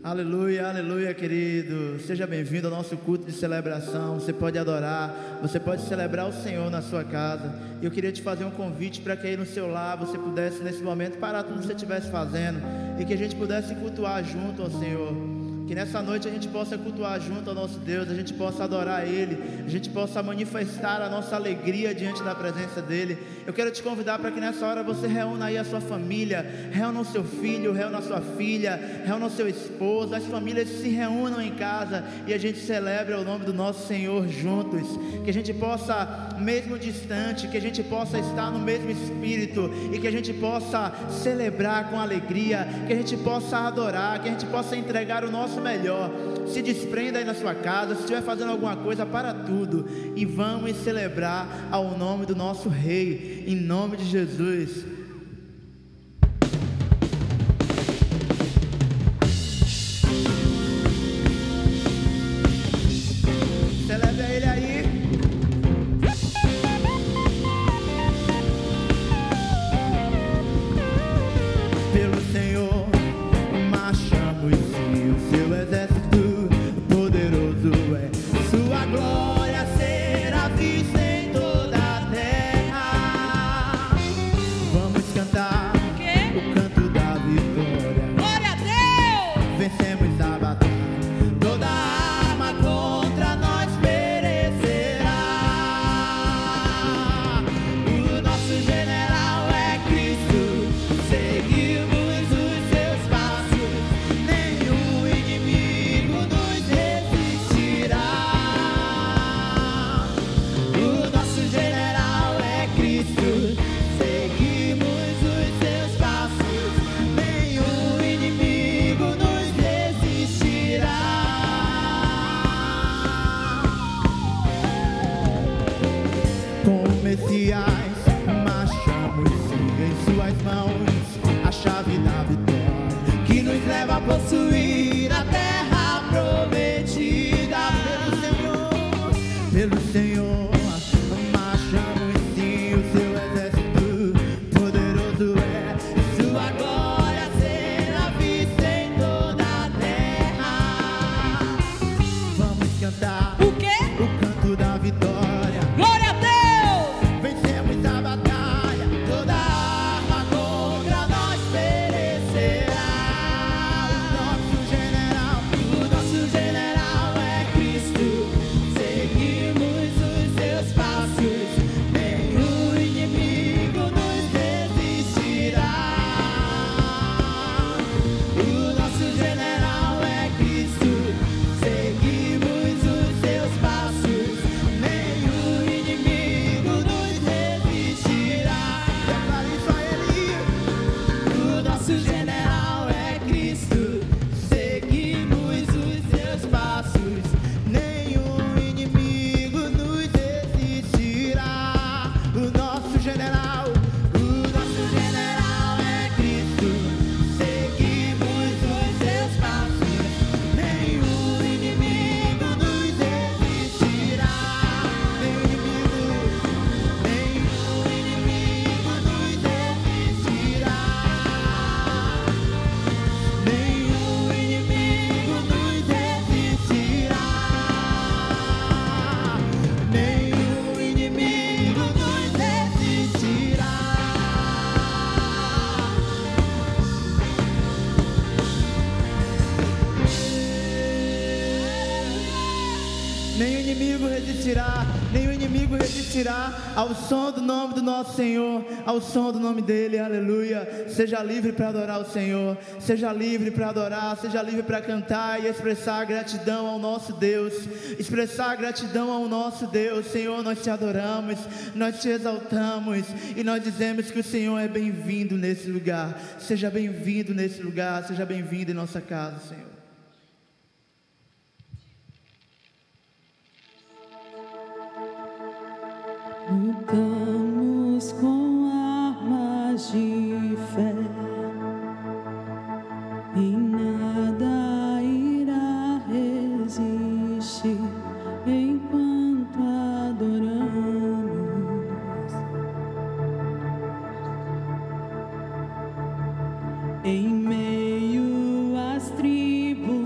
Aleluia, aleluia, querido. Seja bem-vindo ao nosso culto de celebração. Você pode adorar, você pode celebrar o Senhor na sua casa. E eu queria te fazer um convite para que aí no seu lar você pudesse nesse momento parar tudo que você estivesse fazendo e que a gente pudesse cultuar junto ao Senhor. Que nessa noite a gente possa cultuar junto ao nosso Deus, a gente possa adorar Ele, a gente possa manifestar a nossa alegria diante da presença dEle. Eu quero te convidar para que nessa hora você reúna aí a sua família, reúna o seu filho, reúna a sua filha, reúna o seu esposo, as famílias se reúnam em casa e a gente celebra o nome do nosso Senhor juntos. Que a gente possa, mesmo distante, que a gente possa estar no mesmo espírito e que a gente possa celebrar com alegria, que a gente possa adorar, que a gente possa entregar o nosso melhor. Se desprenda aí na sua casa, se estiver fazendo alguma coisa, para tudo e vamos celebrar ao nome do nosso Rei, em nome de Jesus. Celebre a Ele aí. Pelo Senhor marchamos e o seu exército poderoso é. Sua glória será vista em toda a terra. Vamos cantar o canto da vitória. Glória a Deus! Vencemos a batalha. Toda arma contra nós perecerá. O nosso general é Cristo. Seguimos os seus passos. Nenhum inimigo nos resistirá. O nosso general é Cristo. Seguimos os seus passos. Nenhum inimigo nos resistirá. Com o Messias marchamos em suas mãos a chave da vitória que nos leva a possuir a terra prometida. Pelo Senhor marchamos sim, o seu exército poderoso é. Sua glória será vista em toda a terra. Vamos cantar O quê? o canto da vitória. Glória a Deus! Vencemos a batalha, toda arma contra nós perecerá. O nosso general é Cristo. Seguimos os seus passos, nenhum inimigo nos resistirá. O nosso general é Cristo. Seguimos os seus passos, nenhum inimigo nos resistirá. Declare isso a Ele. O nosso general é Cristo. Seguimos os seus passos, nenhum inimigo nos resistirá. O nosso general é Cristo. Seguimos os seus passos, nenhum inimigo nos resistirá. Nenhum inimigo nos resistirá. Nenhum inimigo nos resistirá. Nenhum inimigo nos resistirá. Nenhum inimigo resistirá, nenhum inimigo resistirá ao som do nome do nosso Senhor, ao som do nome dEle, aleluia. Seja livre para adorar o Senhor, seja livre para adorar, seja livre para cantar e expressar gratidão ao nosso Deus, expressar gratidão ao nosso Deus. Senhor, nós te adoramos, nós te exaltamos e nós dizemos que o Senhor é bem-vindo nesse lugar. Seja bem-vindo nesse lugar, seja bem-vindo em nossa casa, Senhor. Lutamos com armas de fé e nada irá resistir enquanto adoramos. Em meio às tribulações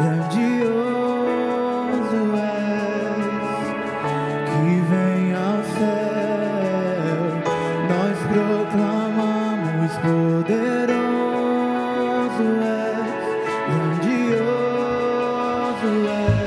grandioso és, que vem ao céu, nós proclamamos poderoso és, grandioso és.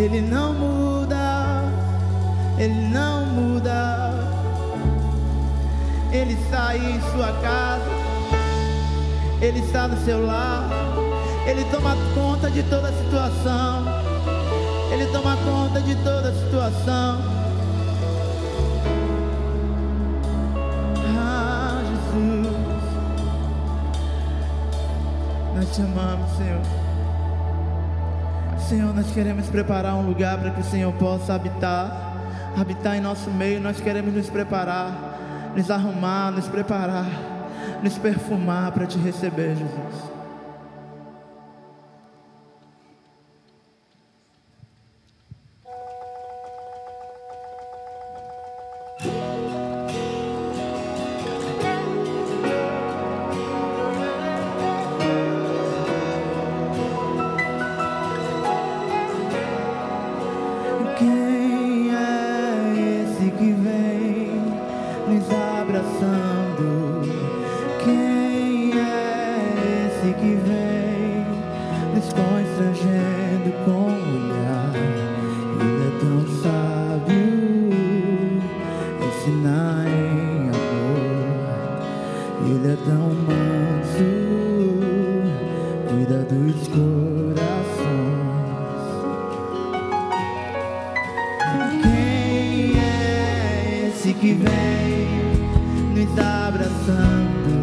Ele não muda, Ele não muda. Ele está aí em sua casa, Ele está no seu lar, Ele toma conta de toda a situação, Ele toma conta de toda a situação. Ah, Jesus, nós te amamos, Senhor. Senhor, nós queremos preparar um lugar para que o Senhor possa habitar em nosso meio. Nós queremos nos preparar, nos arrumar, nos preparar, nos perfumar para te receber, Jesus. Quem é esse que vem nos abraçando? Quem é esse que vem nos constrangendo com o olhar? Ele é tão sábio, ensinar em amor. Ele é tão manso, cuida dos corações. Quem é esse que vem nos abraçando?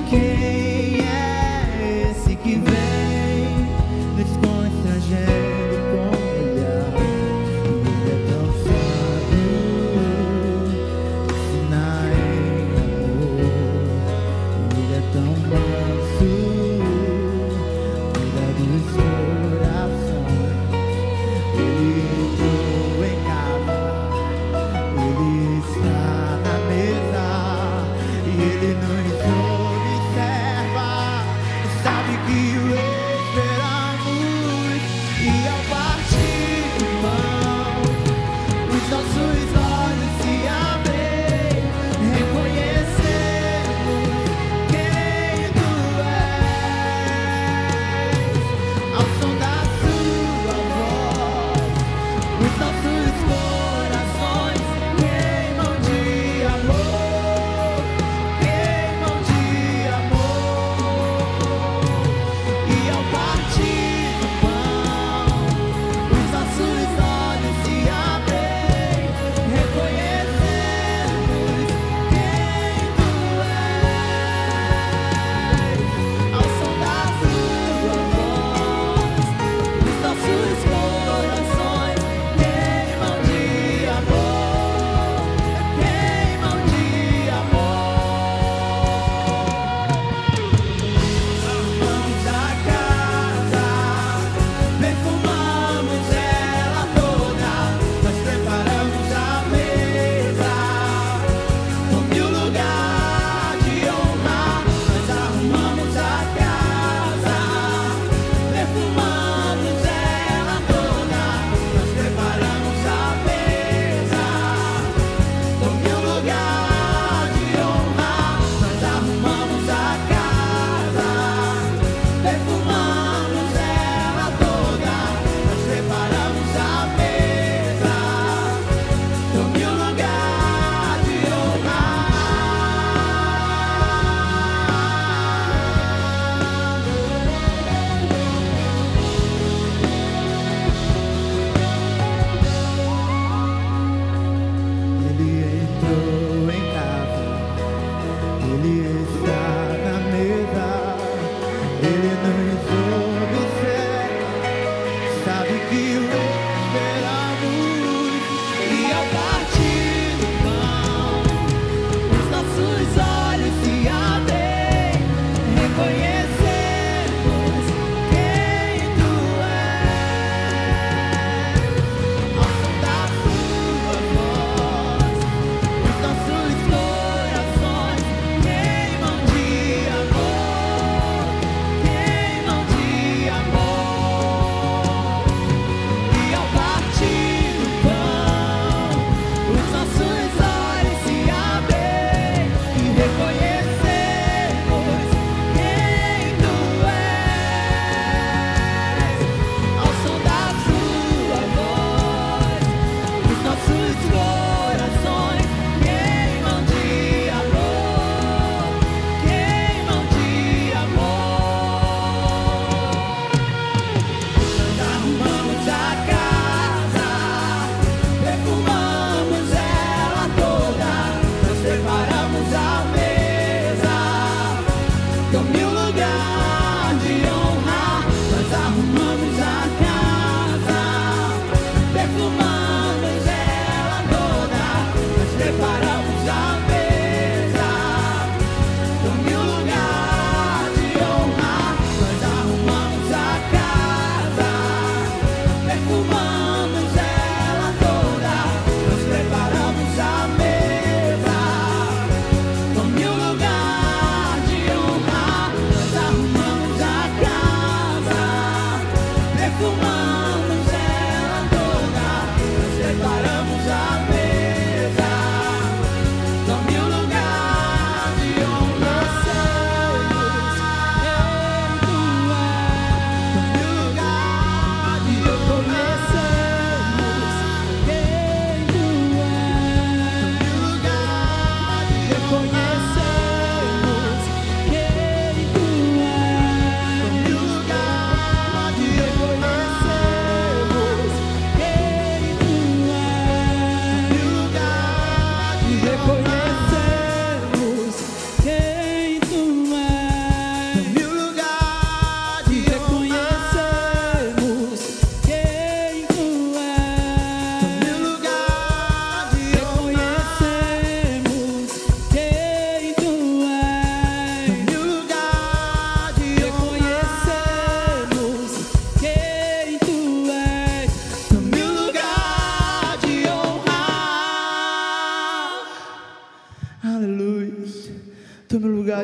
Quem é esse que vem nos constrangendo com o olhar? Ele é tão sábio, ensinar em amor. Ele é tão manso, cuida dos corações. Ele entrou em casa, Ele está na mesa, e Ele nos observa, sabe que o esperamos, e ao partir do pão, os nossos olhos se abrem, reconhecemos quem Tu és, ao som da Sua voz. Os nossos corações queimam de amor, queimam de amor. E ao partir do pão, os nossos olhos se abrem, reconhecemos quem Tu és, ao som da Sua voz. Os nossos corações queimam de amor, queimam de amor. Vamos à casa, perfumamos ela toda, nós preparamos a mesa, tome o lugar de honra. Nós arrumamos a casa, perfumamos ela toda, nós preparamos a mesa, tome o lugar de honra. Nós arrumamos a casa, perfumamos ela toda, nós preparamos a mesa, tome o lugar de honra. Ele entrou em casa, Ele está na mesa, Ele nos observa, sabe que o esperamos, e ao partir do pão, os nossos olhos se abrem, reconhecemos quem Tu és, ao som da Sua voz. Os nossos corações queimam de amor, queimam de amor. E ao partir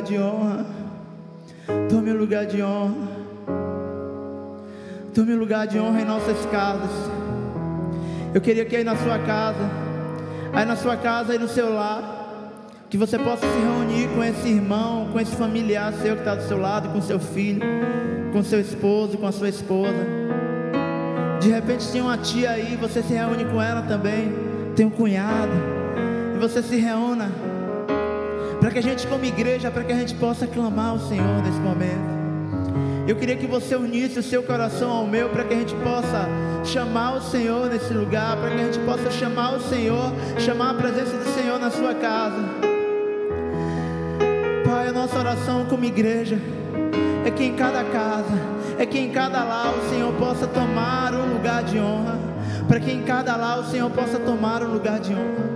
de honra. Tome o lugar de honra. Tome o lugar de honra em nossas casas. Eu queria que aí na sua casa, aí no seu lar, que você possa se reunir com esse irmão, com esse familiar seu que está do seu lado, com seu filho, com seu esposo, com a sua esposa. De repente tem uma tia aí, você se reúne com ela também. Tem um cunhado, e você se reúna, para que a gente como igreja, para que a gente possa clamar ao Senhor nesse momento. Eu queria que você unisse o seu coração ao meu, para que a gente possa chamar o Senhor nesse lugar, para que a gente possa chamar o Senhor, chamar a presença do Senhor na sua casa. Pai, a nossa oração como igreja é que em cada casa, é que em cada lar o Senhor possa tomar um lugar de honra, para que em cada lar o Senhor possa tomar um lugar de honra.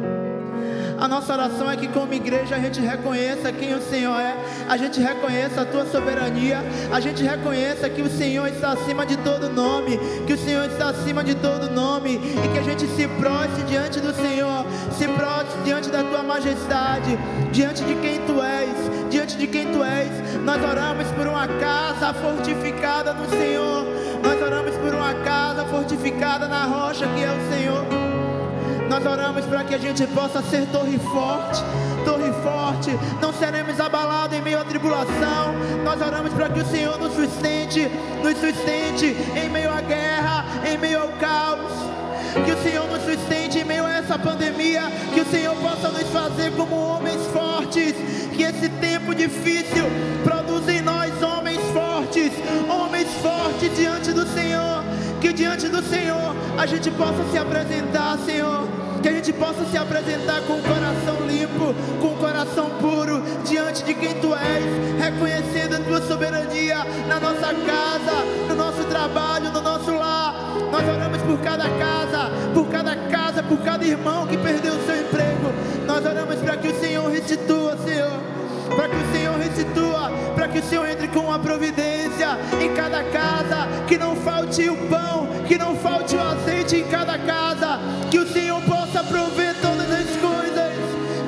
A nossa oração é que como igreja a gente reconheça quem o Senhor é, a gente reconheça a tua soberania, a gente reconheça que o Senhor está acima de todo nome, que o Senhor está acima de todo nome, e que a gente se prostre diante do Senhor, se prostre diante da tua majestade, diante de quem tu és, diante de quem tu és. Nós oramos por uma casa fortificada no Senhor, nós oramos por uma casa fortificada na rocha que é o Senhor. Nós oramos para que a gente possa ser torre forte, não seremos abalados em meio à tribulação. Nós oramos para que o Senhor nos sustente em meio à guerra, em meio ao caos. Que o Senhor nos sustente em meio a essa pandemia, que o Senhor possa nos fazer como homens fortes, que esse tempo difícil produza em nós homens fortes diante do Senhor, que diante do Senhor a gente possa se apresentar, Senhor, que a gente possa se apresentar com o coração limpo, com o coração puro, diante de quem Tu és, reconhecendo a Tua soberania na nossa casa, no nosso trabalho, no nosso lar. Nós oramos por cada casa, por cada irmão que perdeu o seu emprego. Nós oramos para que o Senhor restitua, Senhor, para que o Senhor restitua, para que o Senhor entre com uma providência em cada casa, que não falte o pão, que não falte o azeite em cada casa, que o Senhor possa prover todas as coisas,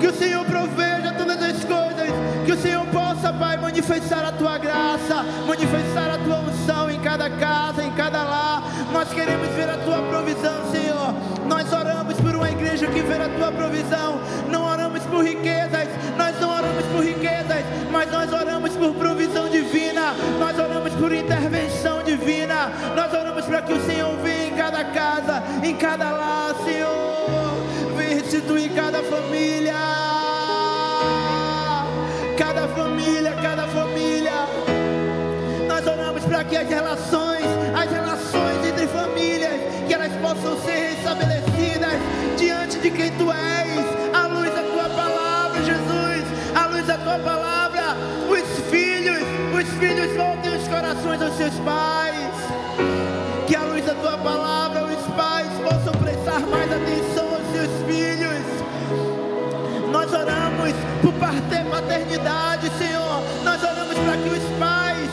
que o Senhor proveja todas as coisas, que o Senhor possa, Pai, manifestar a Tua graça, manifestar a Tua unção em cada casa, em cada lar. Nós queremos ver a Tua provisão, Senhor. Nós oramos por uma igreja que vê a Tua provisão. Não oramos por riquezas, nós não oramos por riquezas, mas nós oramos por provisão divina, nós oramos por intervenção divina, nós oramos para que o Senhor venha em cada casa, em cada lar, Senhor, venha restituir cada família, cada família, cada família. Nós oramos para que as relações entre famílias, que elas possam ser restabelecidas diante de quem Tu és, à luz da Tua palavra, Jesus, à luz da Tua palavra. Os filhos voltem os corações aos seus pais, que à luz da Tua palavra os pais possam prestar mais atenção aos seus filhos. Nós oramos por paternidade, Senhor. Nós oramos para que os pais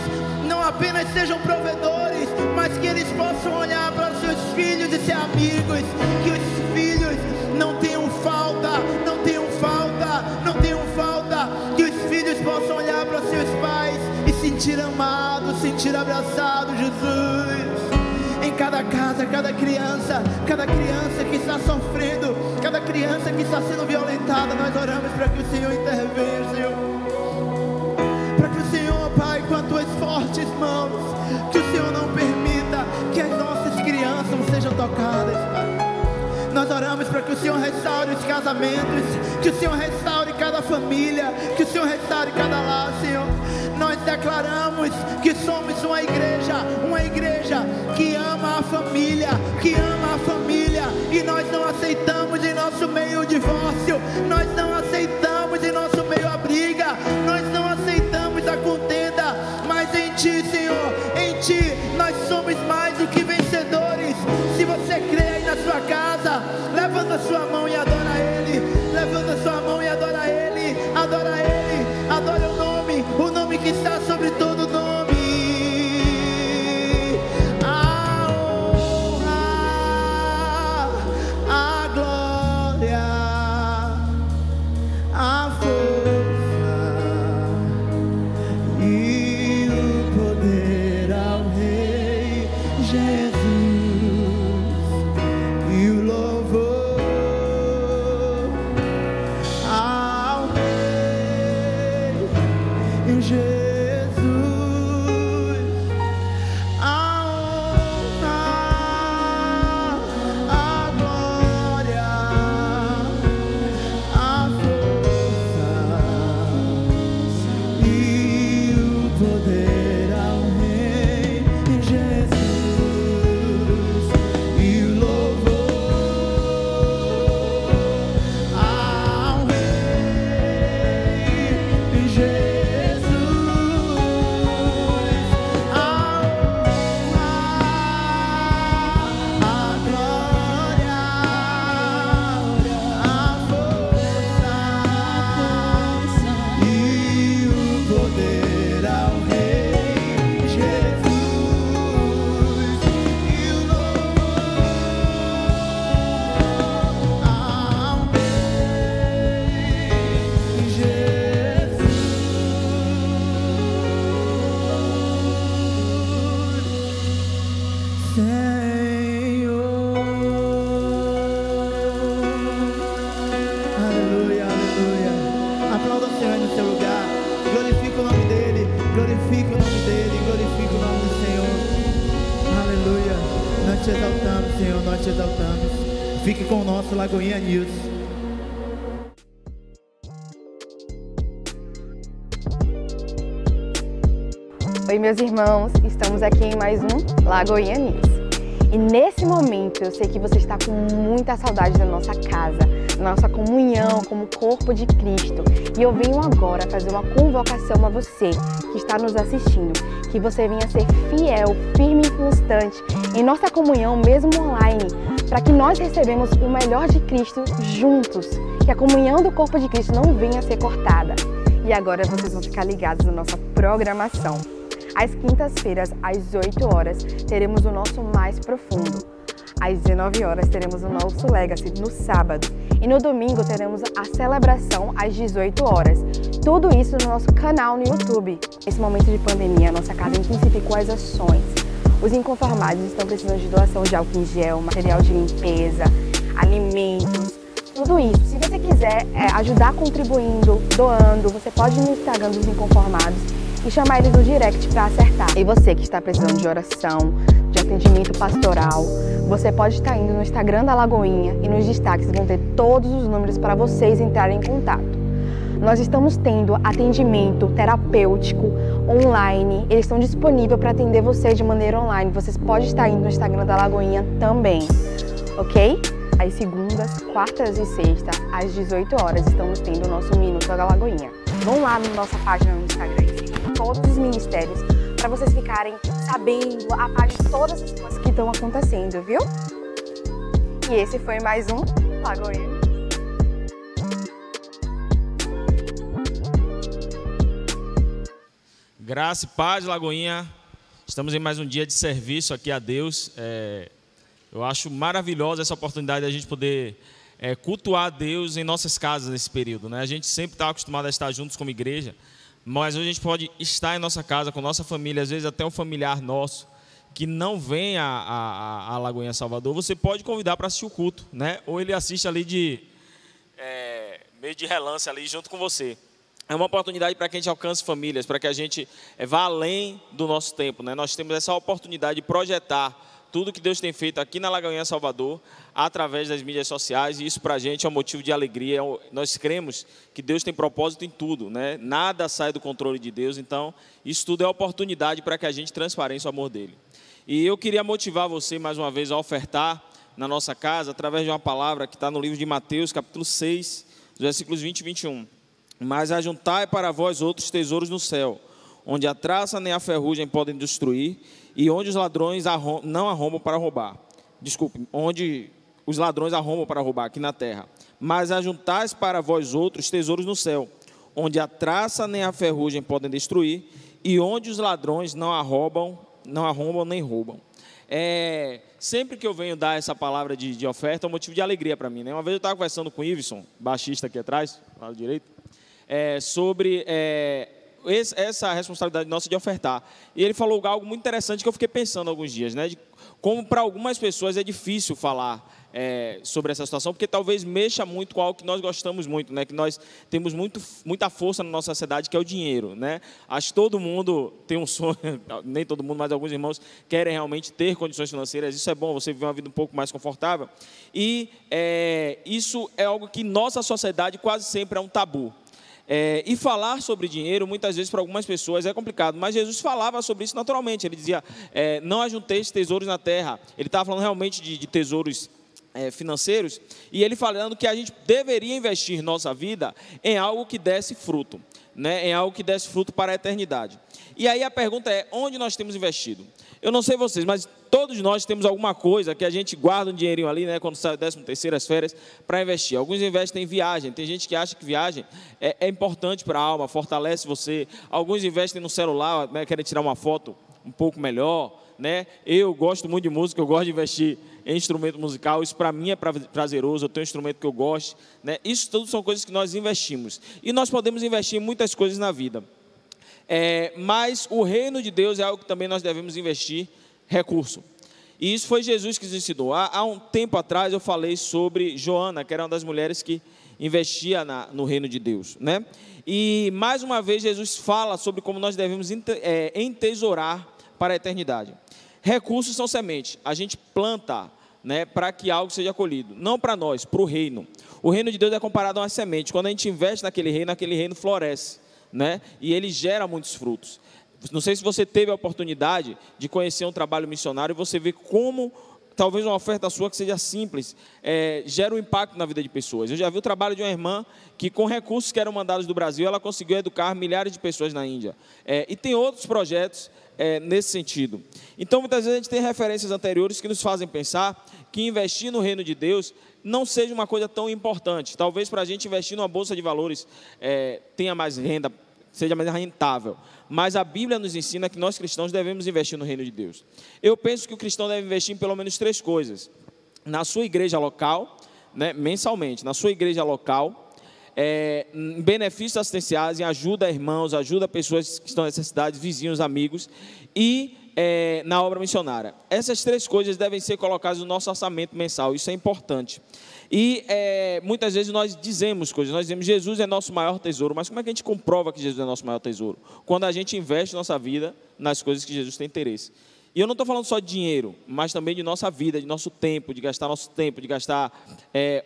não apenas sejam provedores, mas que eles possam olhar para os seus filhos e ser amigos, que os filhos não tenham falta, que os filhos possam olhar para os seus pais e sentir amados, sentir abraçados, Jesus. Em cada casa, cada criança que está sofrendo, cada criança que está sendo violentada, nós oramos para que o Senhor intervenha, Senhor, para que o Senhor, Pai, com as Tuas fortes mãos, que o Senhor não permita que as nossas crianças sejam tocadas, Pai. Nós oramos para que o Senhor restaure os casamentos, que o Senhor restaure cada família, que o Senhor restaure cada lar, Senhor. Nós declaramos que somos uma igreja que ama a família, e nós não aceitamos em nosso meio o divórcio, nós não aceitamos em nosso meio a briga, nós não aceitamos a contenda, mas em Ti, Senhor, em Ti nós somos mais do que vencedores. Se você crê aí na sua casa, levanta a sua mão e adora Ele, levanta a sua mão e adora Ele, adora o nome que está sobre todo nome. A honra, a glória, a força e o louvor ao Rei Jesus. Nós te exaltamos. Fique com o nosso Lagoinha News. Oi, meus irmãos, estamos aqui em mais um Lagoinha News. E nesse momento eu sei que você está com muita saudade da nossa casa, da nossa comunhão como corpo de Cristo. E eu venho agora fazer uma convocação a você que está nos assistindo, que você venha ser fiel, firme e constante em nossa comunhão, mesmo online, para que nós recebamos o melhor de Cristo juntos, que a comunhão do corpo de Cristo não venha a ser cortada. E agora vocês vão ficar ligados na nossa programação. Às quintas-feiras, às 8 horas, teremos o nosso Mais Profundo. Às 19 horas, teremos o nosso Legacy no sábado. E no domingo, teremos a celebração às 18 horas. Tudo isso no nosso canal no YouTube. Nesse momento de pandemia, a nossa casa intensificou as ações. Os inconformados estão precisando de doação de álcool em gel, material de limpeza, alimentos, tudo isso. Se você quiser ajudar contribuindo, doando, você pode ir no Instagram dos inconformados e chamar eles no direct para acertar. E você que está precisando de oração, de atendimento pastoral, você pode estar indo no Instagram da Lagoinha e nos destaques vão ter todos os números para vocês entrarem em contato. Nós estamos tendo atendimento terapêutico online, eles estão disponíveis para atender você de maneira online. Vocês podem estar indo no Instagram da Lagoinha também, ok? Às segundas, quartas e sextas, às 18 horas, estamos tendo o nosso Minuto da Lagoinha. Vão lá na nossa página no Instagram e sigam todos os ministérios para vocês ficarem sabendo a par de todas as coisas que estão acontecendo, viu? E esse foi mais um Lagoinha. Graça e paz, Lagoinha. Estamos em mais um dia de serviço aqui a Deus. Eu acho maravilhosa essa oportunidade de a gente poder cultuar a Deus em nossas casas nesse período, né? A gente sempre está acostumado a estar juntos como igreja, mas hoje a gente pode estar em nossa casa com nossa família, às vezes até um familiar nosso que não vem a Lagoinha Salvador. Você pode convidar para assistir o culto, né? Ou ele assiste ali meio de relance ali junto com você. É uma oportunidade para que a gente alcance famílias, para que a gente vá além do nosso tempo, né? Nós temos essa oportunidade de projetar tudo que Deus tem feito aqui na Lagoinha Salvador, através das mídias sociais, e isso para a gente é um motivo de alegria. Nós cremos que Deus tem propósito em tudo, né? Nada sai do controle de Deus, então isso tudo é oportunidade para que a gente transpareça o amor dele. E eu queria motivar você mais uma vez a ofertar na nossa casa, através de uma palavra que está no livro de Mateus, capítulo 6, versículos 20 e 21. Mas ajuntai para vós outros tesouros no céu, onde a traça nem a ferrugem podem destruir, e onde os ladrões não arrombam para roubar. Desculpe, onde os ladrões arrombam para roubar, aqui na terra. Mas ajuntais para vós outros tesouros no céu, onde a traça nem a ferrugem podem destruir, e onde os ladrões não arrombam nem roubam. Sempre que eu venho dar essa palavra de oferta, é um motivo de alegria para mim, né? Uma vez eu estava conversando com o Iveson, baixista aqui atrás, lado direito, sobre essa responsabilidade nossa de ofertar. E ele falou algo muito interessante que eu fiquei pensando alguns dias, né? De Como para algumas pessoas é difícil falar sobre essa situação, porque talvez mexa muito com algo que nós gostamos muito, né? Que nós temos muita força na nossa sociedade, que é o dinheiro, né? Acho que todo mundo tem um sonho, nem todo mundo, mas alguns irmãos querem realmente ter condições financeiras. Isso é bom, você viver uma vida um pouco mais confortável. E isso é algo que nossa sociedade quase sempre é um tabu. E falar sobre dinheiro, muitas vezes, para algumas pessoas é complicado, mas Jesus falava sobre isso naturalmente. Ele dizia, não ajunteis tesouros na terra. Ele estava falando realmente de tesouros financeiros, e ele falando que a gente deveria investir nossa vida em algo que desse fruto, né? Em algo que desse fruto para a eternidade. E aí a pergunta é, onde nós temos investido? Eu não sei vocês, mas todos nós temos alguma coisa que a gente guarda um dinheirinho ali, né, quando sai o 13º, as férias, para investir. Alguns investem em viagem. Tem gente que acha que viagem é importante para a alma, fortalece você. Alguns investem no celular, né, querem tirar uma foto um pouco melhor, né? Eu gosto muito de música, eu gosto de investir em instrumento musical. Isso para mim é prazeroso, eu tenho um instrumento que eu gosto, né? Isso tudo são coisas que nós investimos. E nós podemos investir em muitas coisas na vida. Mas o reino de Deus é algo que também nós devemos investir recurso. E isso foi Jesus que nos ensinou. Há um tempo atrás eu falei sobre Joana, que era uma das mulheres que investia no reino de Deus, né? E mais uma vez Jesus fala sobre como nós devemos entesourar para a eternidade. Recursos são sementes. A gente planta, né, para que algo seja colhido. Não para nós, para o reino. O reino de Deus é comparado a uma semente. Quando a gente investe naquele reino floresce, né? E ele gera muitos frutos. Não sei se você teve a oportunidade de conhecer um trabalho missionário e você vê como talvez uma oferta sua que seja simples gera um impacto na vida de pessoas. Eu já vi o trabalho de uma irmã que, com recursos que eram mandados do Brasil, ela conseguiu educar milhares de pessoas na Índia. E tem outros projetos nesse sentido. Então, muitas vezes a gente tem referências anteriores que nos fazem pensar que investir no reino de Deus não seja uma coisa tão importante. Talvez para a gente investir numa bolsa de valores tenha mais renda, seja mais rentável. Mas a Bíblia nos ensina que nós cristãos devemos investir no reino de Deus. Eu penso que o cristão deve investir em pelo menos 3 coisas. Na sua igreja local, né, mensalmente, na sua igreja local, em benefícios assistenciais, em ajuda a irmãos, ajuda a pessoas que estão necessitadas, vizinhos, amigos, e na obra missionária. Essas 3 coisas devem ser colocadas no nosso orçamento mensal, isso é importante. E muitas vezes nós dizemos coisas, nós dizemos Jesus é nosso maior tesouro, mas como é que a gente comprova que Jesus é nosso maior tesouro? Quando a gente investe nossa vida nas coisas que Jesus tem interesse. E eu não estou falando só de dinheiro, mas também de nossa vida, de nosso tempo, de gastar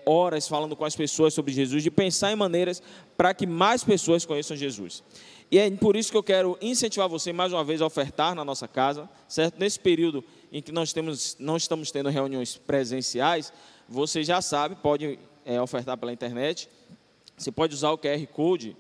horas falando com as pessoas sobre Jesus, de pensar em maneiras para que mais pessoas conheçam Jesus. E é por isso que eu quero incentivar você mais uma vez a ofertar na nossa casa, certo? Nesse período em que não estamos tendo reuniões presenciais, você já sabe, pode ofertar pela internet. Você pode usar o QR Code,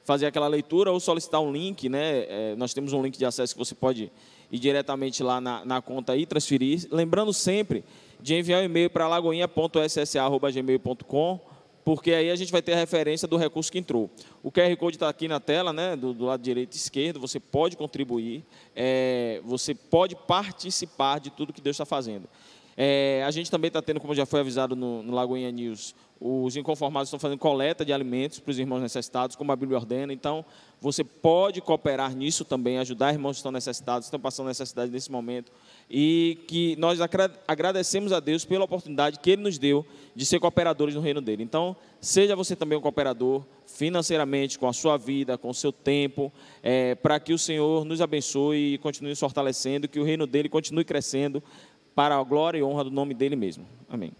fazer aquela leitura ou solicitar um link, né? Nós temos um link de acesso que você pode ir diretamente lá na conta e transferir. Lembrando sempre de enviar um e-mail para lagoinha.ssa@gmail.com, porque aí a gente vai ter a referência do recurso que entrou. O QR Code está aqui na tela, né, do lado direito e esquerdo. Você pode contribuir, você pode participar de tudo que Deus está fazendo. A gente também está tendo, como já foi avisado no Lagoinha News, os inconformados estão fazendo coleta de alimentos para os irmãos necessitados, como a Bíblia ordena. Então, você pode cooperar nisso também, ajudar irmãos que estão necessitados, estão passando necessidade nesse momento. E que nós agradecemos a Deus pela oportunidade que Ele nos deu de ser cooperadores no reino dEle. Então, seja você também um cooperador financeiramente, com a sua vida, com o seu tempo, para que o Senhor nos abençoe e continue nos fortalecendo, que o reino dEle continue crescendo, para a glória e honra do nome dEle mesmo. Amém.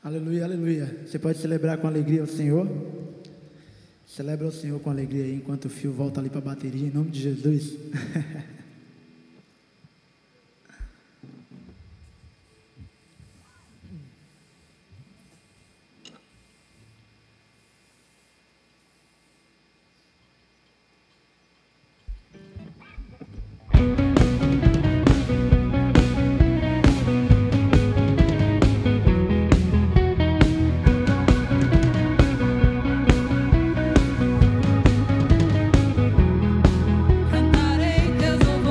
Aleluia, aleluia. Você pode celebrar com alegria o Senhor? Celebra o Senhor com alegria aí, enquanto o fio volta ali para a bateria, em nome de Jesus. Cantarei teus louvores.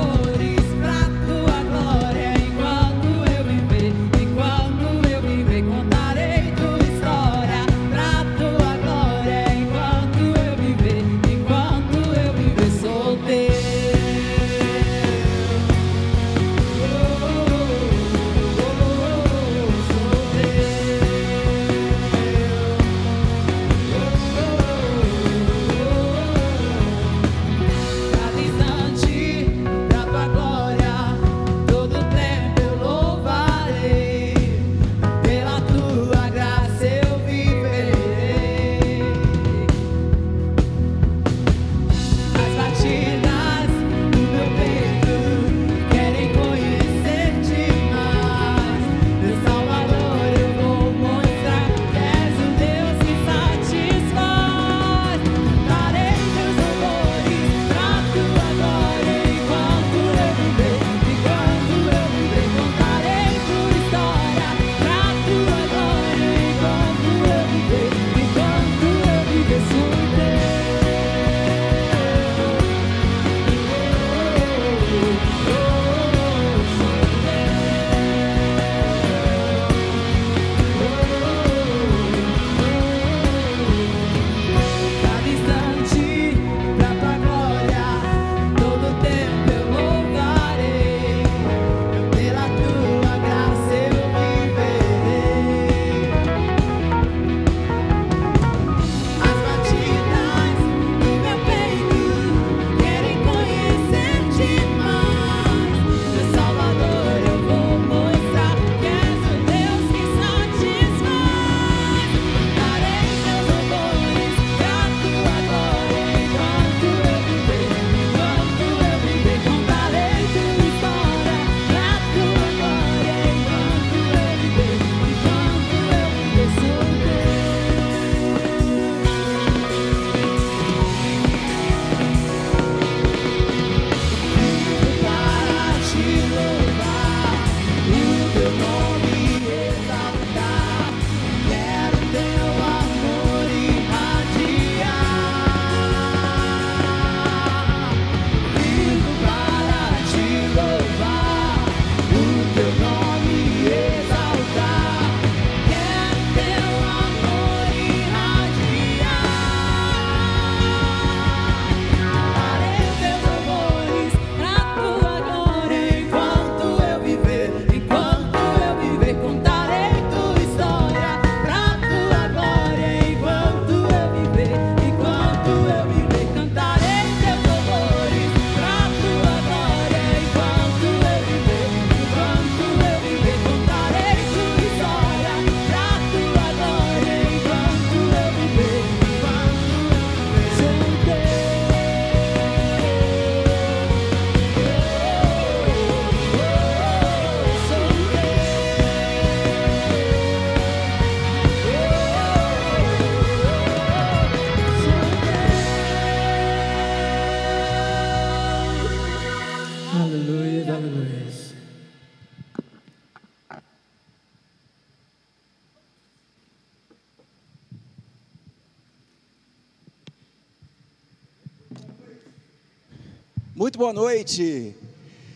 Muito boa noite.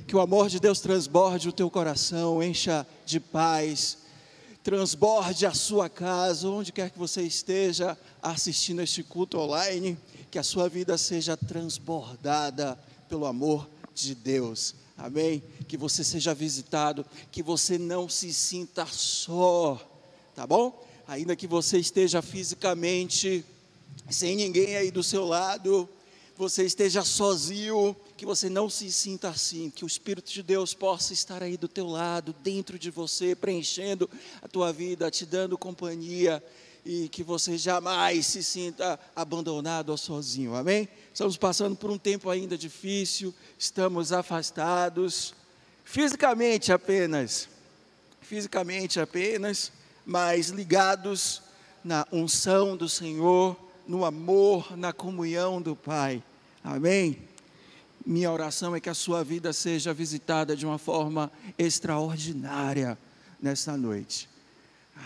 Que o amor de Deus transborde o teu coração, encha de paz, transborde a sua casa, onde quer que você esteja assistindo este culto online, que a sua vida seja transbordada pelo amor de Deus. Amém? Que você seja visitado, que você não se sinta só, tá bom? Ainda que você esteja fisicamente sem ninguém aí do seu lado, você esteja sozinho, que você não se sinta assim, que o Espírito de Deus possa estar aí do teu lado, dentro de você, preenchendo a tua vida, te dando companhia, e que você jamais se sinta abandonado ou sozinho, amém? Estamos passando por um tempo ainda difícil, estamos afastados, fisicamente apenas, mas ligados na unção do Senhor, no amor, na comunhão do Pai, amém? Minha oração é que a sua vida seja visitada de uma forma extraordinária nesta noite,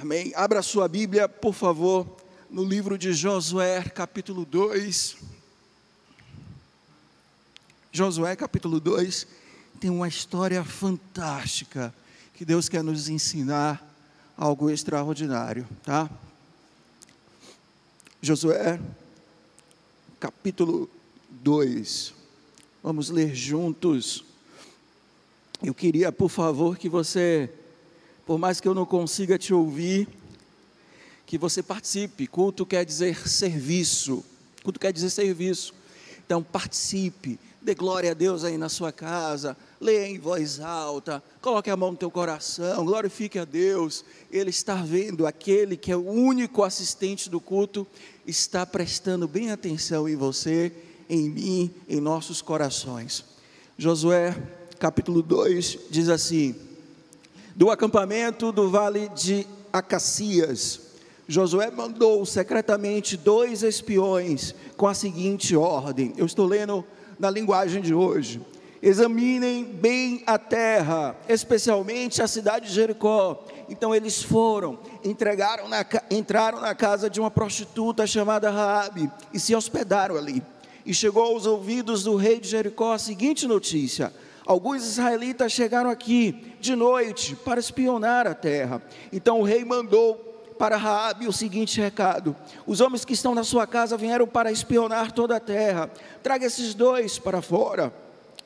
amém? Abra a sua Bíblia, por favor, no livro de Josué, capítulo 2. Josué, capítulo 2, tem uma história fantástica, que Deus quer nos ensinar algo extraordinário, tá? Josué, capítulo 2, vamos ler juntos. Eu queria, por favor, que você, por mais que eu não consiga te ouvir, que você participe. Culto quer dizer serviço, então participe, dê glória a Deus aí na sua casa, leia em voz alta, coloque a mão no teu coração, glorifique a Deus. Ele está vendo, aquele que é o único assistente do culto, está prestando bem atenção em você, em mim, em nossos corações. Josué, capítulo 2, diz assim: do acampamento do vale de Acacias, Josué mandou secretamente 2 espiões com a seguinte ordem, eu estou lendo na linguagem de hoje: examinem bem a terra, especialmente a cidade de Jericó. Então eles foram, entraram na casa de uma prostituta chamada Raabe e se hospedaram ali. E chegou aos ouvidos do rei de Jericó a seguinte notícia: alguns israelitas chegaram aqui de noite para espionar a terra. Então o rei mandou para Raabe o seguinte recado: os homens que estão na sua casa vieram para espionar toda a terra, traga esses 2 para fora.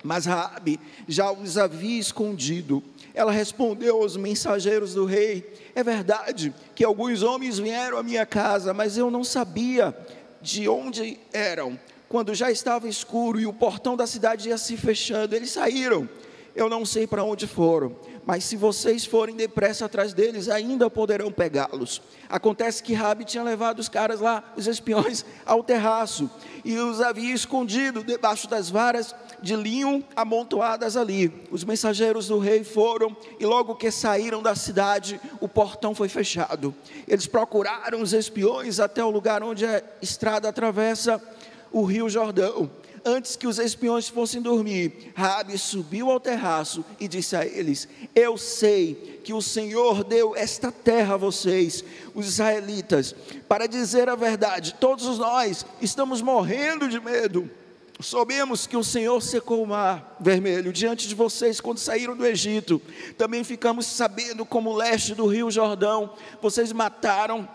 Mas Raabe já os havia escondido. Ela respondeu aos mensageiros do rei: é verdade que alguns homens vieram à minha casa, mas eu não sabia de onde eram. Quando já estava escuro e o portão da cidade ia se fechando, eles saíram. Eu não sei para onde foram, mas se vocês forem depressa atrás deles, ainda poderão pegá-los. Acontece que Raabe tinha levado os caras lá, os espiões, ao terraço, e os havia escondido debaixo das varas de linho amontoadas ali. Os mensageiros do rei foram, e logo que saíram da cidade, o portão foi fechado. Eles procuraram os espiões até o lugar onde a estrada atravessa o rio Jordão. Antes que os espiões fossem dormir, Raabe subiu ao terraço e disse a eles: eu sei que o Senhor deu esta terra a vocês, os israelitas. Para dizer a verdade, todos nós estamos morrendo de medo. Soubemos que o Senhor secou o mar vermelho diante de vocês quando saíram do Egito. Também ficamos sabendo como o leste do rio Jordão vocês mataram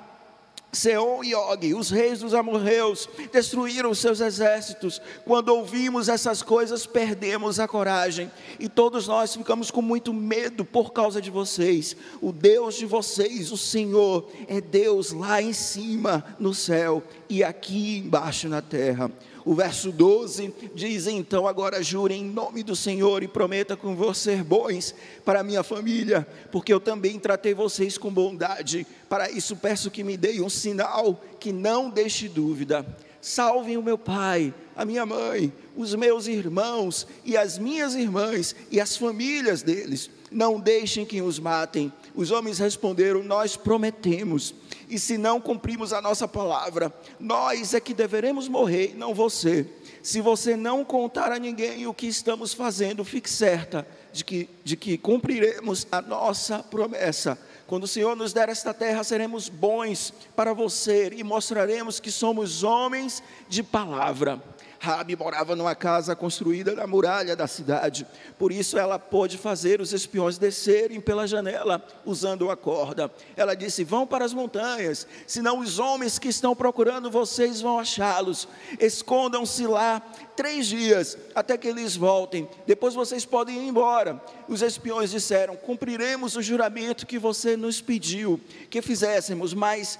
Seom e Og, os reis dos amorreus, destruíram os seus exércitos. Quando ouvimos essas coisas, perdemos a coragem, e todos nós ficamos com muito medo por causa de vocês. O Deus de vocês, o Senhor, é Deus lá em cima no céu e aqui embaixo na terra. O verso 12 diz: então agora jurem em nome do Senhor e prometa que vão ser bons para a minha família, porque eu também tratei vocês com bondade. Para isso peço que me deem um sinal que não deixe dúvida. Salvem o meu pai, a minha mãe, os meus irmãos e as minhas irmãs e as famílias deles. Não deixem que os matem. Os homens responderam: nós prometemos, e se não cumprimos a nossa palavra, nós é que deveremos morrer, não você. Se você não contar a ninguém o que estamos fazendo, fique certa de que cumpriremos a nossa promessa. Quando o Senhor nos der esta terra, seremos bons para você e mostraremos que somos homens de palavra. Raabe morava numa casa construída na muralha da cidade, por isso ela pôde fazer os espiões descerem pela janela, usando a corda. Ela disse: vão para as montanhas, senão os homens que estão procurando vocês vão achá-los. Escondam-se lá 3 dias, até que eles voltem, depois vocês podem ir embora. Os espiões disseram: cumpriremos o juramento que você nos pediu que fizéssemos, mas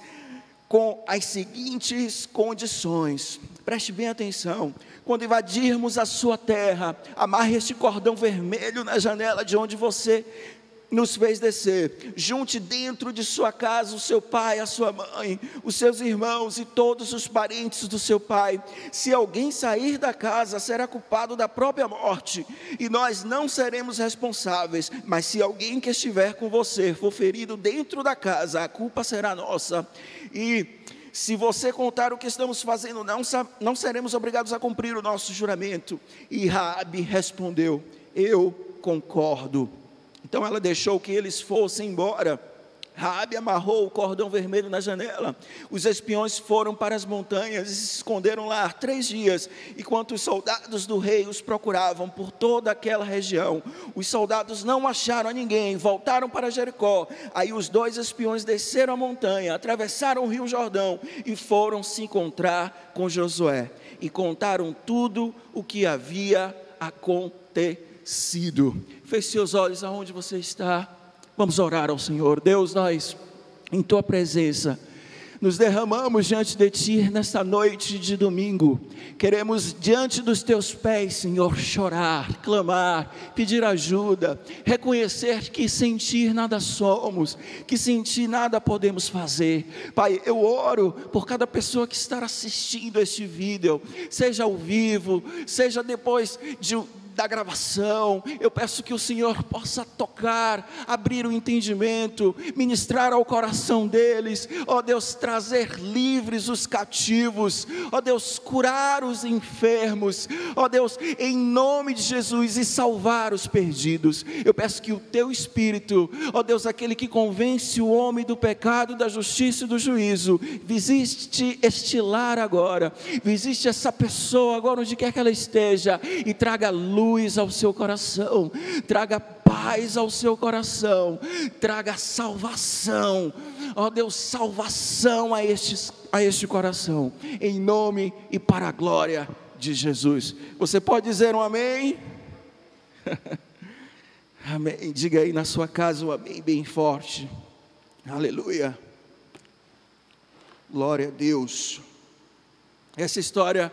com as seguintes condições. Preste bem atenção: quando invadirmos a sua terra, amarre este cordão vermelho na janela de onde você nos fez descer. Junte dentro de sua casa o seu pai, a sua mãe, os seus irmãos e todos os parentes do seu pai. Se alguém sair da casa, será culpado da própria morte, e nós não seremos responsáveis. Mas se alguém que estiver com você for ferido dentro da casa, a culpa será nossa. E se você contar o que estamos fazendo, não seremos obrigados a cumprir o nosso juramento. E Raabe respondeu: eu concordo. Então ela deixou que eles fossem embora. Raabe amarrou o cordão vermelho na janela. Os espiões foram para as montanhas e se esconderam lá 3 dias, enquanto os soldados do rei os procuravam por toda aquela região. Os soldados não acharam ninguém, voltaram para Jericó. Aí os 2 espiões desceram a montanha, atravessaram o rio Jordão e foram se encontrar com Josué, e contaram tudo o que havia acontecido. Feche seus olhos aonde você está. Vamos orar ao Senhor. Deus, nós, em Tua presença, nos derramamos diante de Ti nesta noite de domingo. Queremos diante dos Teus pés, Senhor, chorar, clamar, pedir ajuda, reconhecer que sem Ti nada somos, que sem Ti nada podemos fazer. Pai, eu oro por cada pessoa que está assistindo este vídeo, seja ao vivo, seja depois da gravação. Eu peço que o Senhor possa tocar, abrir o entendimento, ministrar ao coração deles, ó Deus, trazer livres os cativos, ó Deus, curar os enfermos, ó Deus, em nome de Jesus, e salvar os perdidos. Eu peço que o Teu Espírito, ó Deus, aquele que convence o homem do pecado, da justiça e do juízo, visite este lar agora, visite essa pessoa agora onde quer que ela esteja, e traga luz ao seu coração, traga paz ao seu coração, traga salvação, ó Deus, salvação a este coração, em nome e para a glória de Jesus. Você pode dizer um amém? Amém. Diga aí na sua casa um amém bem forte. Aleluia. Glória a Deus. Essa história,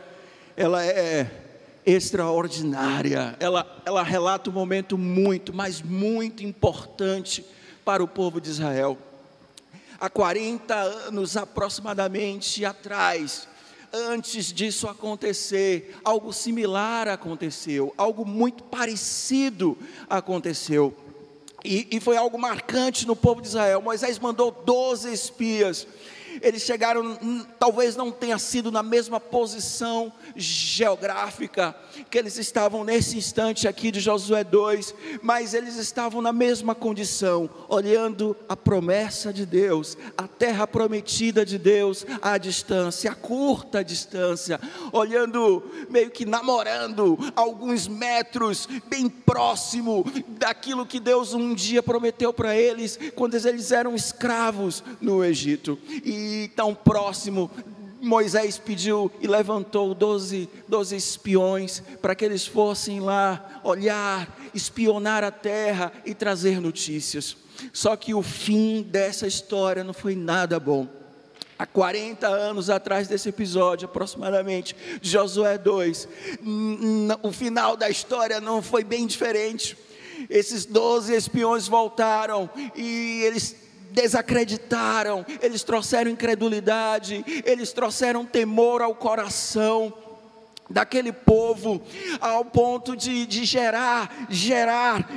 ela é extraordinária, ela relata um momento muito, mas muito importante para o povo de Israel. Há 40 anos aproximadamente atrás, antes disso acontecer, algo similar aconteceu, algo muito parecido aconteceu, e foi algo marcante no povo de Israel. Moisés mandou 12 espias. Eles chegaram, talvez não tenha sido na mesma posição geográfica que eles estavam nesse instante aqui de Josué 2, mas eles estavam na mesma condição, olhando a promessa de Deus, a terra prometida de Deus à distância, a curta distância, olhando, meio que namorando alguns metros, bem próximo daquilo que Deus um dia prometeu para eles, quando eles eram escravos no Egito. E tão próximo, Moisés pediu e levantou 12 espiões, para que eles fossem lá olhar, espionar a terra e trazer notícias. Só que o fim dessa história não foi nada bom. Há 40 anos atrás desse episódio, aproximadamente, de Josué 2, o final da história não foi bem diferente. Esses 12 espiões voltaram e eles desacreditaram, eles trouxeram incredulidade, eles trouxeram temor ao coração daquele povo, ao ponto de gerar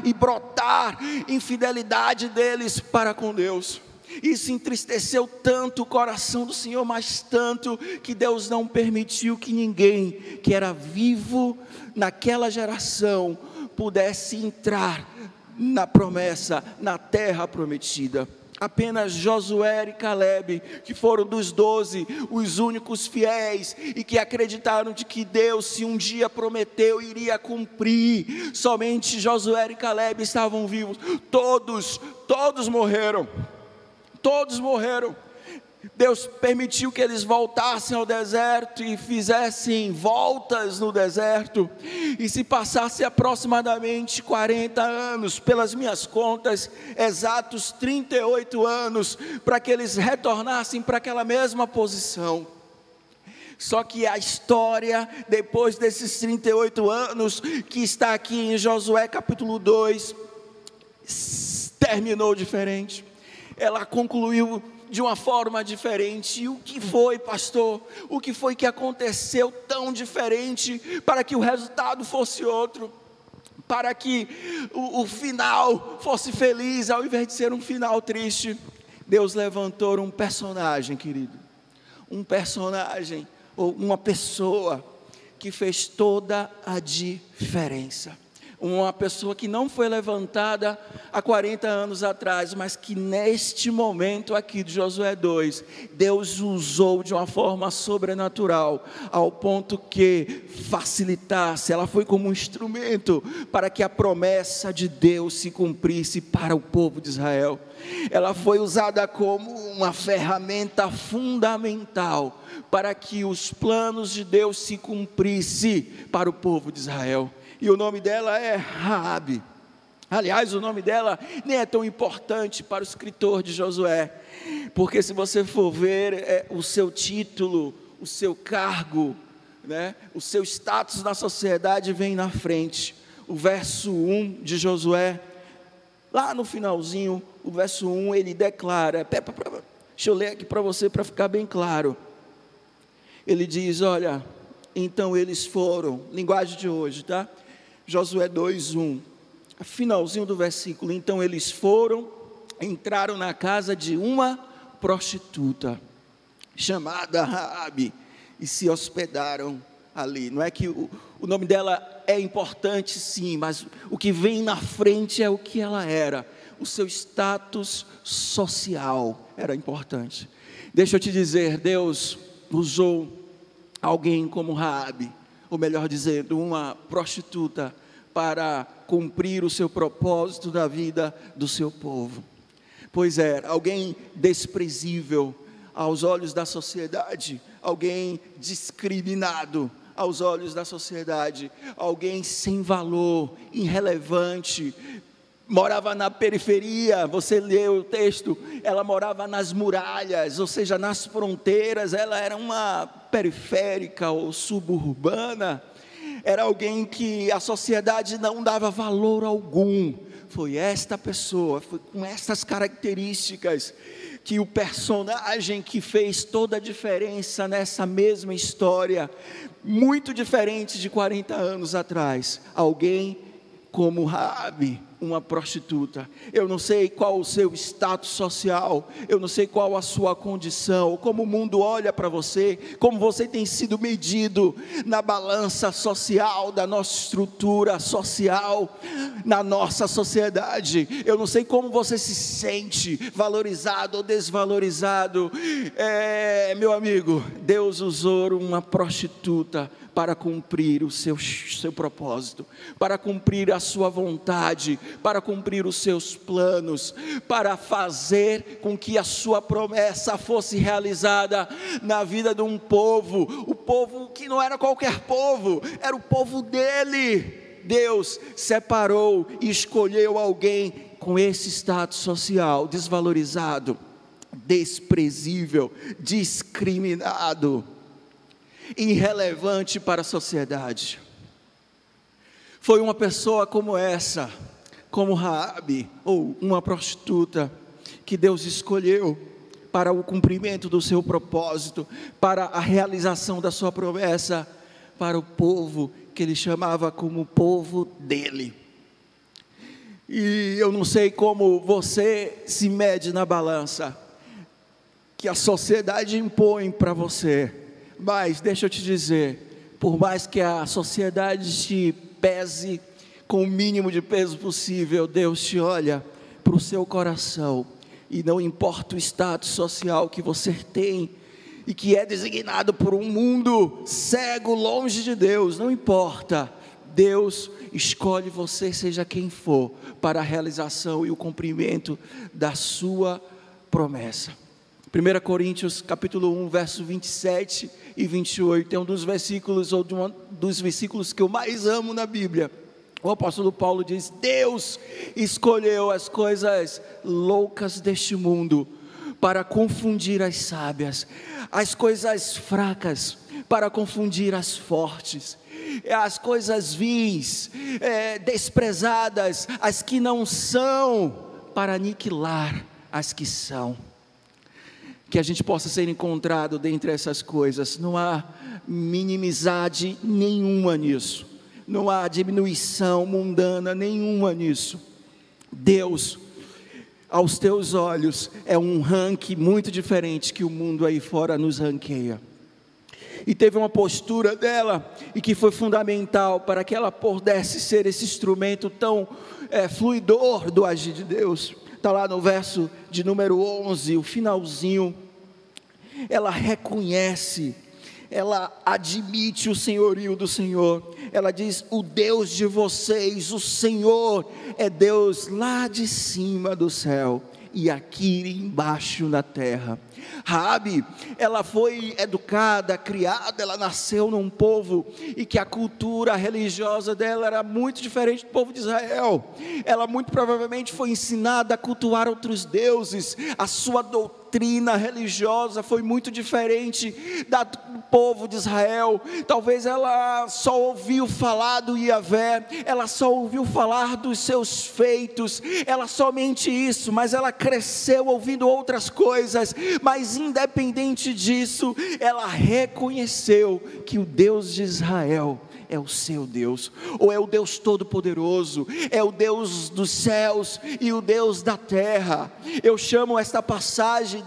e brotar infidelidade deles para com Deus. Isso entristeceu tanto o coração do Senhor, mas tanto que Deus não permitiu que ninguém que era vivo naquela geração pudesse entrar na promessa, na terra prometida. Apenas Josué e Calebe, que foram dos 12, os únicos fiéis e que acreditaram de que Deus, se um dia prometeu, iria cumprir. Somente Josué e Calebe estavam vivos. Todos morreram. Todos morreram. Deus permitiu que eles voltassem ao deserto e fizessem voltas no deserto, e se passasse aproximadamente 40 anos, pelas minhas contas, exatos 38 anos, para que eles retornassem para aquela mesma posição. Só que a história, depois desses 38 anos, que está aqui em Josué capítulo 2, terminou diferente. Ela concluiu de uma forma diferente. E o que foi, pastor? O que foi que aconteceu tão diferente para que o resultado fosse outro? Para que o final fosse feliz, ao invés de ser um final triste? Deus levantou um personagem, querido. Um personagem, ou uma pessoa, que fez toda a diferença. Uma pessoa que não foi levantada há 40 anos atrás, mas que neste momento aqui de Josué 2, Deus usou de uma forma sobrenatural, ao ponto que facilitasse, ela foi como um instrumento para que a promessa de Deus se cumprisse para o povo de Israel. Ela foi usada como uma ferramenta fundamental para que os planos de Deus se cumprissem para o povo de Israel. E o nome dela é Raabe. Aliás, o nome dela nem é tão importante para o escritor de Josué, porque se você for ver o seu título, o seu cargo, né, o seu status na sociedade vem na frente. O verso 1 de Josué, lá no finalzinho, o verso 1, ele declara, deixa eu ler aqui para você para ficar bem claro. Ele diz, olha, então eles foram, linguagem de hoje, tá? Josué 2:1, finalzinho do versículo. Então eles foram, entraram na casa de uma prostituta chamada Raabe e se hospedaram ali. Não é que o nome dela é importante, sim, mas o que vem na frente é o que ela era. O seu status social era importante. Deixa eu te dizer, Deus usou alguém como Raabe, ou melhor dizendo, uma prostituta, para cumprir o seu propósito na vida do seu povo. Pois é, alguém desprezível aos olhos da sociedade, alguém discriminado aos olhos da sociedade, alguém sem valor, irrelevante, morava na periferia. Você leu o texto, ela morava nas muralhas, ou seja, nas fronteiras. Ela era uma periférica ou suburbana, era alguém que a sociedade não dava valor algum. Foi esta pessoa, foi com essas características, que o personagem que fez toda a diferença nessa mesma história, muito diferente de 40 anos atrás, alguém como Raabe, uma prostituta. Eu não sei qual o seu status social, eu não sei qual a sua condição, como o mundo olha para você, como você tem sido medido na balança social da nossa estrutura social, na nossa sociedade. Eu não sei como você se sente, valorizado ou desvalorizado. Meu amigo, Deus usou uma prostituta para cumprir o seu propósito, para cumprir a sua vontade, para cumprir os seus planos, para fazer com que a sua promessa fosse realizada na vida de um povo, o povo que não era qualquer povo, era o povo dele. Deus separou e escolheu alguém com esse status social, desvalorizado, desprezível, discriminado, irrelevante para a sociedade. Foi uma pessoa como essa, como Raabe, ou uma prostituta, que Deus escolheu para o cumprimento do seu propósito, para a realização da sua promessa, para o povo que ele chamava como o povo dele. E eu não sei como você se mede na balança que a sociedade impõe para você, mas deixa eu te dizer, por mais que a sociedade te pese com o mínimo de peso possível, Deus te olha para o seu coração e não importa o status social que você tem, e que é designado por um mundo cego, longe de Deus, não importa, Deus escolhe você, seja quem for, para a realização e o cumprimento da sua promessa. 1 Coríntios capítulo 1, verso 27 e 28, é um dos versículos, dos versículos que eu mais amo na Bíblia. O apóstolo Paulo diz: Deus escolheu as coisas loucas deste mundo para confundir as sábias, as coisas fracas para confundir as fortes, as coisas vis, desprezadas, as que não são, para aniquilar as que são. Que a gente possa ser encontrado dentre essas coisas. Não há minimizade nenhuma nisso, não há diminuição mundana nenhuma nisso. Deus, aos teus olhos, é um ranking muito diferente que o mundo aí fora nos ranqueia. E teve uma postura dela, e que foi fundamental para que ela pudesse ser esse instrumento tão fluidor do agir de Deus. Está lá no verso de número 11, o finalzinho. Ela reconhece, ela admite o senhorio do Senhor. Ela diz: o Deus de vocês, o Senhor, é Deus lá de cima do céu e aqui embaixo na terra. Raabe, ela foi educada, criada, ela nasceu num povo e que a cultura religiosa dela era muito diferente do povo de Israel. Ela muito provavelmente foi ensinada a cultuar outros deuses. A sua doutrina religiosa foi muito diferente da do povo de Israel. Talvez ela só ouviu falar do Yahvé, ela só ouviu falar dos seus feitos, ela somente isso, mas ela cresceu ouvindo outras coisas. Mas independente disso, ela reconheceu que o Deus de Israel é o seu Deus, ou é o Deus Todo-Poderoso, é o Deus dos céus e o Deus da terra. Eu chamo esta passagem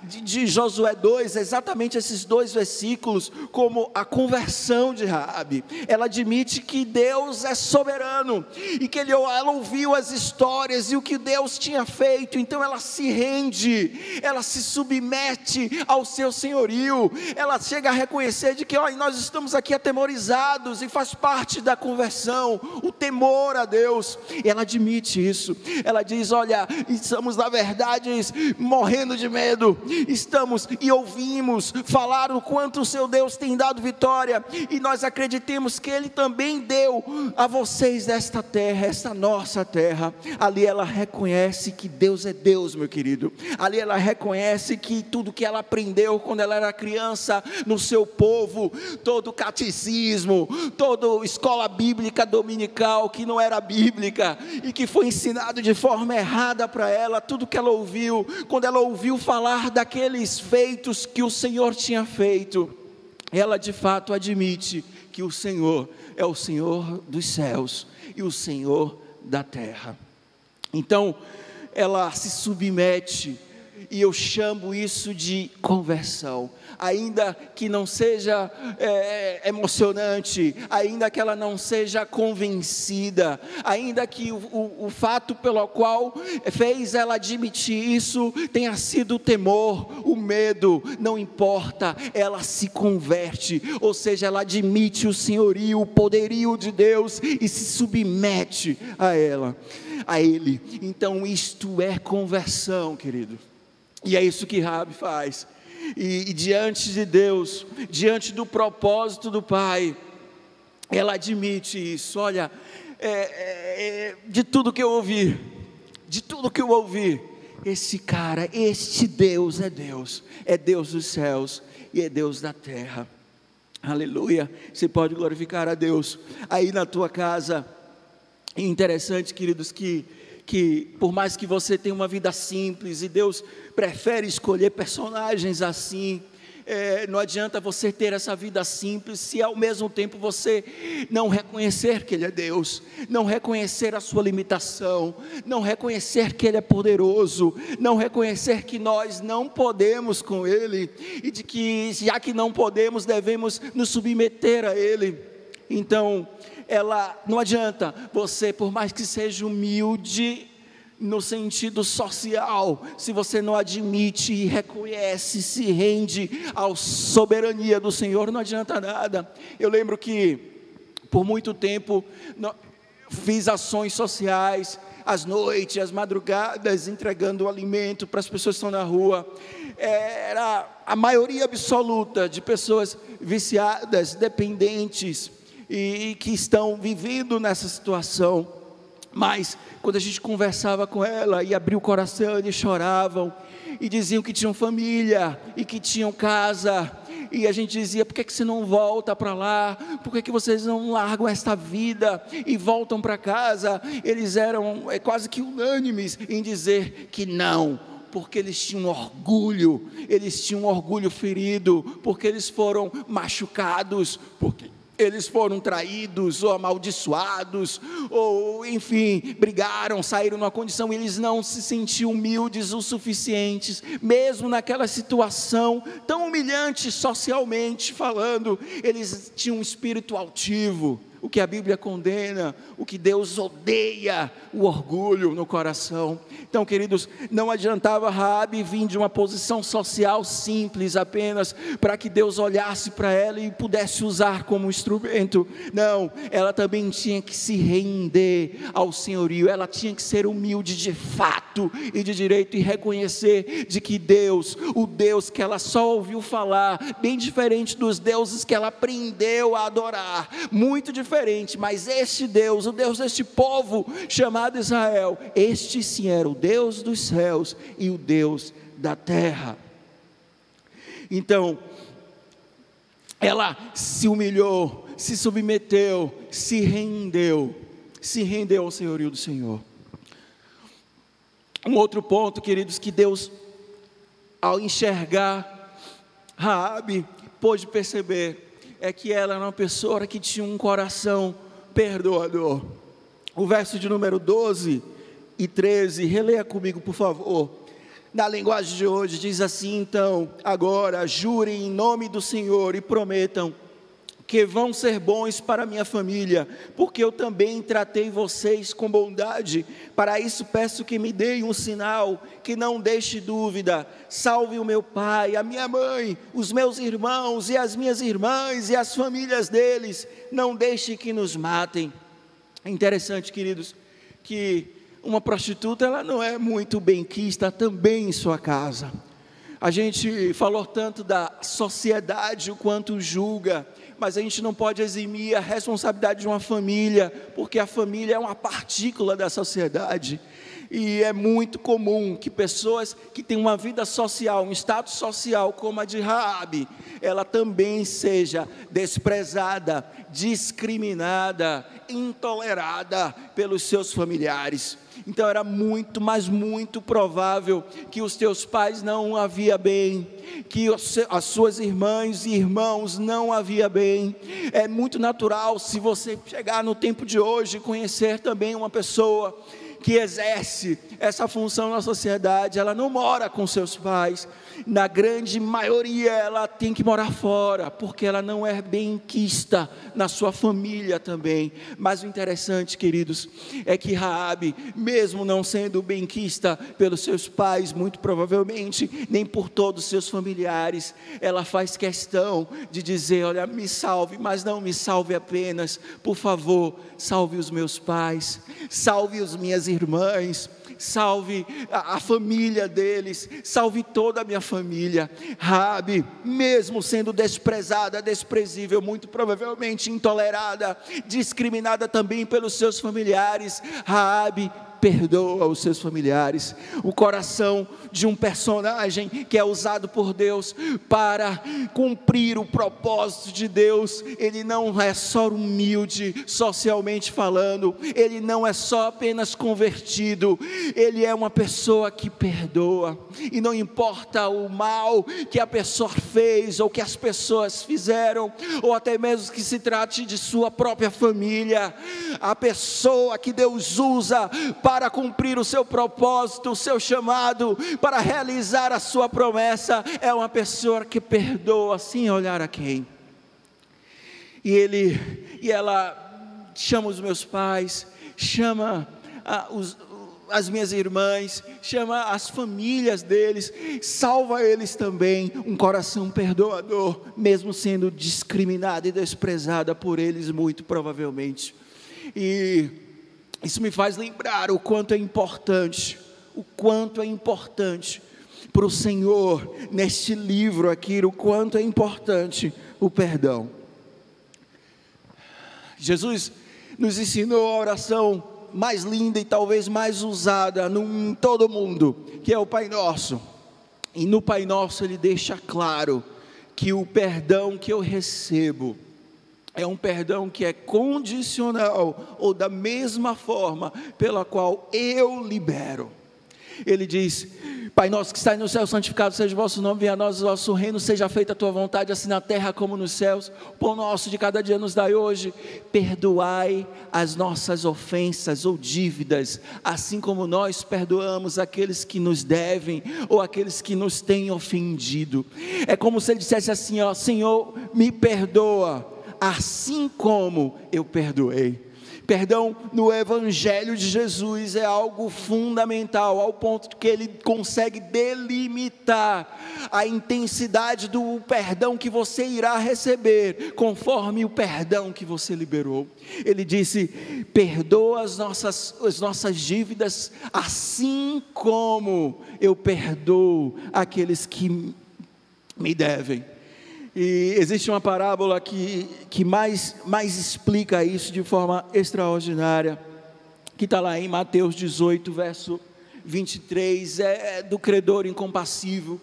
de Josué 2, exatamente esses dois versículos, como a conversão de Raabe. Ela admite que Deus é soberano, e que ela ouviu as histórias e o que Deus tinha feito, então ela se rende, ela se submete ao seu senhorio, ela chega a reconhecer de que nós estamos aqui atemorizados, e faz parte da conversão, o temor a Deus. E ela admite isso, ela diz: olha, estamos na verdade morrendo de medo, estamos e ouvimos falar o quanto o seu Deus tem dado vitória, e nós acreditamos que Ele também deu a vocês esta terra, esta nossa terra. Ali ela reconhece que Deus é Deus, meu querido. Ali ela reconhece que tudo que ela aprendeu quando ela era criança no seu povo, todo o catecismo, toda escola bíblica dominical que não era bíblica e que foi ensinado de forma errada para ela, tudo que ela ouviu, quando ela ouviu falar daqueles feitos que o Senhor tinha feito, ela de fato admite que o Senhor é o Senhor dos céus e o Senhor da terra. Então ela se submete, e eu chamo isso de conversão. Ainda que não seja emocionante, ainda que ela não seja convencida, ainda que o fato pelo qual fez ela admitir isso tenha sido o temor, o medo, não importa, ela se converte, ou seja, ela admite o senhorio, o poderio de Deus e se submete a Ele. Então isto é conversão, querido. E é isso que Raabe faz. E diante de Deus, diante do propósito do Pai, ela admite isso. Olha, de tudo que eu ouvi, este Deus é Deus dos céus e é Deus da terra. Aleluia. Você pode glorificar a Deus aí na tua casa. É interessante, queridos, que por mais que você tenha uma vida simples, e Deus prefere escolher personagens assim, não adianta você ter essa vida simples, se ao mesmo tempo você não reconhecer que Ele é Deus, não reconhecer a sua limitação, não reconhecer que Ele é poderoso, não reconhecer que nós não podemos com Ele, e de que já que não podemos, devemos nos submeter a Ele. Então não adianta você, por mais que seja humilde, no sentido social, se você não admite e reconhece, se rende à soberania do Senhor, não adianta nada. Eu lembro que por muito tempo fiz ações sociais, às noites, às madrugadas, entregando alimento para as pessoas que estão na rua. Era a maioria absoluta de pessoas viciadas, dependentes e que estão vivendo nessa situação. Mas quando a gente conversava com ela e abria o coração, eles choravam e diziam que tinham família e que tinham casa. E a gente dizia: por que você não volta para lá? Por que vocês não largam esta vida e voltam para casa? Eles eram quase que unânimes em dizer que não, porque eles tinham orgulho ferido, porque eles foram machucados, porque eles foram traídos ou amaldiçoados, ou enfim, brigaram, saíram numa condição, eles não se sentiam humildes o suficientes, mesmo naquela situação tão humilhante socialmente falando. Eles tinham um espírito altivo, o que a Bíblia condena, o que Deus odeia, o orgulho no coração. Então, queridos, não adiantava Raabe vir de uma posição social simples apenas para que Deus olhasse para ela e pudesse usar como instrumento. Não, ela também tinha que se render ao senhorio, ela tinha que ser humilde de fato e de direito, e reconhecer de que Deus, o Deus que ela só ouviu falar, bem diferente dos deuses que ela aprendeu a adorar, muito diferente, mas este Deus, o Deus deste povo chamado Israel, este sim era o Deus dos céus e o Deus da terra. Então, ela se humilhou, se submeteu, se rendeu ao senhorio do Senhor. Um outro ponto, queridos, que Deus, ao enxergar Raabe, pôde perceber, é que ela era uma pessoa que tinha um coração perdoador. O verso de número 12 e 13, releia comigo, por favor. Na linguagem de hoje, diz assim: então, agora, jurem em nome do Senhor e prometam que vão ser bons para minha família, porque eu também tratei vocês com bondade. Para isso peço que me deem um sinal, que não deixe dúvida. Salve o meu pai, a minha mãe, os meus irmãos e as minhas irmãs e as famílias deles. Não deixe que nos matem. É interessante, queridos, que uma prostituta, ela não é muito benquista também em sua casa. A gente falou tanto da sociedade, o quanto julga, mas a gente não pode eximir a responsabilidade de uma família, porque a família é uma partícula da sociedade. E é muito comum que pessoas que têm uma vida social, um status social como a de Raabe, ela também seja desprezada, discriminada, intolerada pelos seus familiares. Então era muito, mas muito provável que os teus pais não a via bem, que as suas irmãs e irmãos não a via bem. É muito natural, se você chegar no tempo de hoje e conhecer também uma pessoa que exerce essa função na sociedade, ela não mora com seus pais, na grande maioria ela tem que morar fora, porque ela não é benquista na sua família também. Mas o interessante, queridos, é que Raabe, mesmo não sendo benquista pelos seus pais, muito provavelmente, nem por todos os seus familiares, ela faz questão de dizer: olha, me salve, mas não me salve apenas, por favor, salve os meus pais, salve as minhas irmãs, salve a família deles, salve toda a minha família. Raabe, mesmo sendo desprezada, desprezível, muito provavelmente intolerada, discriminada também pelos seus familiares, Raabe perdoa os seus familiares. O coração de um personagem que é usado por Deus para cumprir o propósito de Deus, ele não é só humilde socialmente falando, ele não é só apenas convertido, ele é uma pessoa que perdoa, e não importa o mal que a pessoa fez, ou que as pessoas fizeram, ou até mesmo que se trate de sua própria família, a pessoa que Deus usa para cumprir o seu propósito, o seu chamado, para realizar a sua promessa, é uma pessoa que perdoa sem olhar a quem. E ela chama os meus pais, chama as minhas irmãs, chama as famílias deles, salva eles também, um coração perdoador, mesmo sendo discriminada e desprezada por eles, muito provavelmente. E isso me faz lembrar o quanto é importante para o Senhor, neste livro aqui, o quanto é importante o perdão. Jesus nos ensinou a oração mais linda e talvez mais usada em todo o mundo, que é o Pai Nosso. E no Pai Nosso Ele deixa claro que o perdão que eu recebo é um perdão que é condicional, ou da mesma forma pela qual eu libero. Ele diz: Pai nosso que está no céu, santificado seja o vosso nome, venha a nós o vosso reino, seja feita a tua vontade, assim na terra como nos céus. O pão nosso de cada dia nos dai hoje. Perdoai as nossas ofensas ou dívidas, assim como nós perdoamos aqueles que nos devem, ou aqueles que nos têm ofendido. É como se ele dissesse assim, ó: Senhor, me perdoa, assim como eu perdoei. Perdão no Evangelho de Jesus é algo fundamental, ao ponto que ele consegue delimitar a intensidade do perdão que você irá receber, conforme o perdão que você liberou. Ele disse: perdoa as nossas dívidas, assim como eu perdoo aqueles que me devem. E existe uma parábola que mais explica isso de forma extraordinária, que está lá em Mateus 18, verso 23, é do credor incompassível.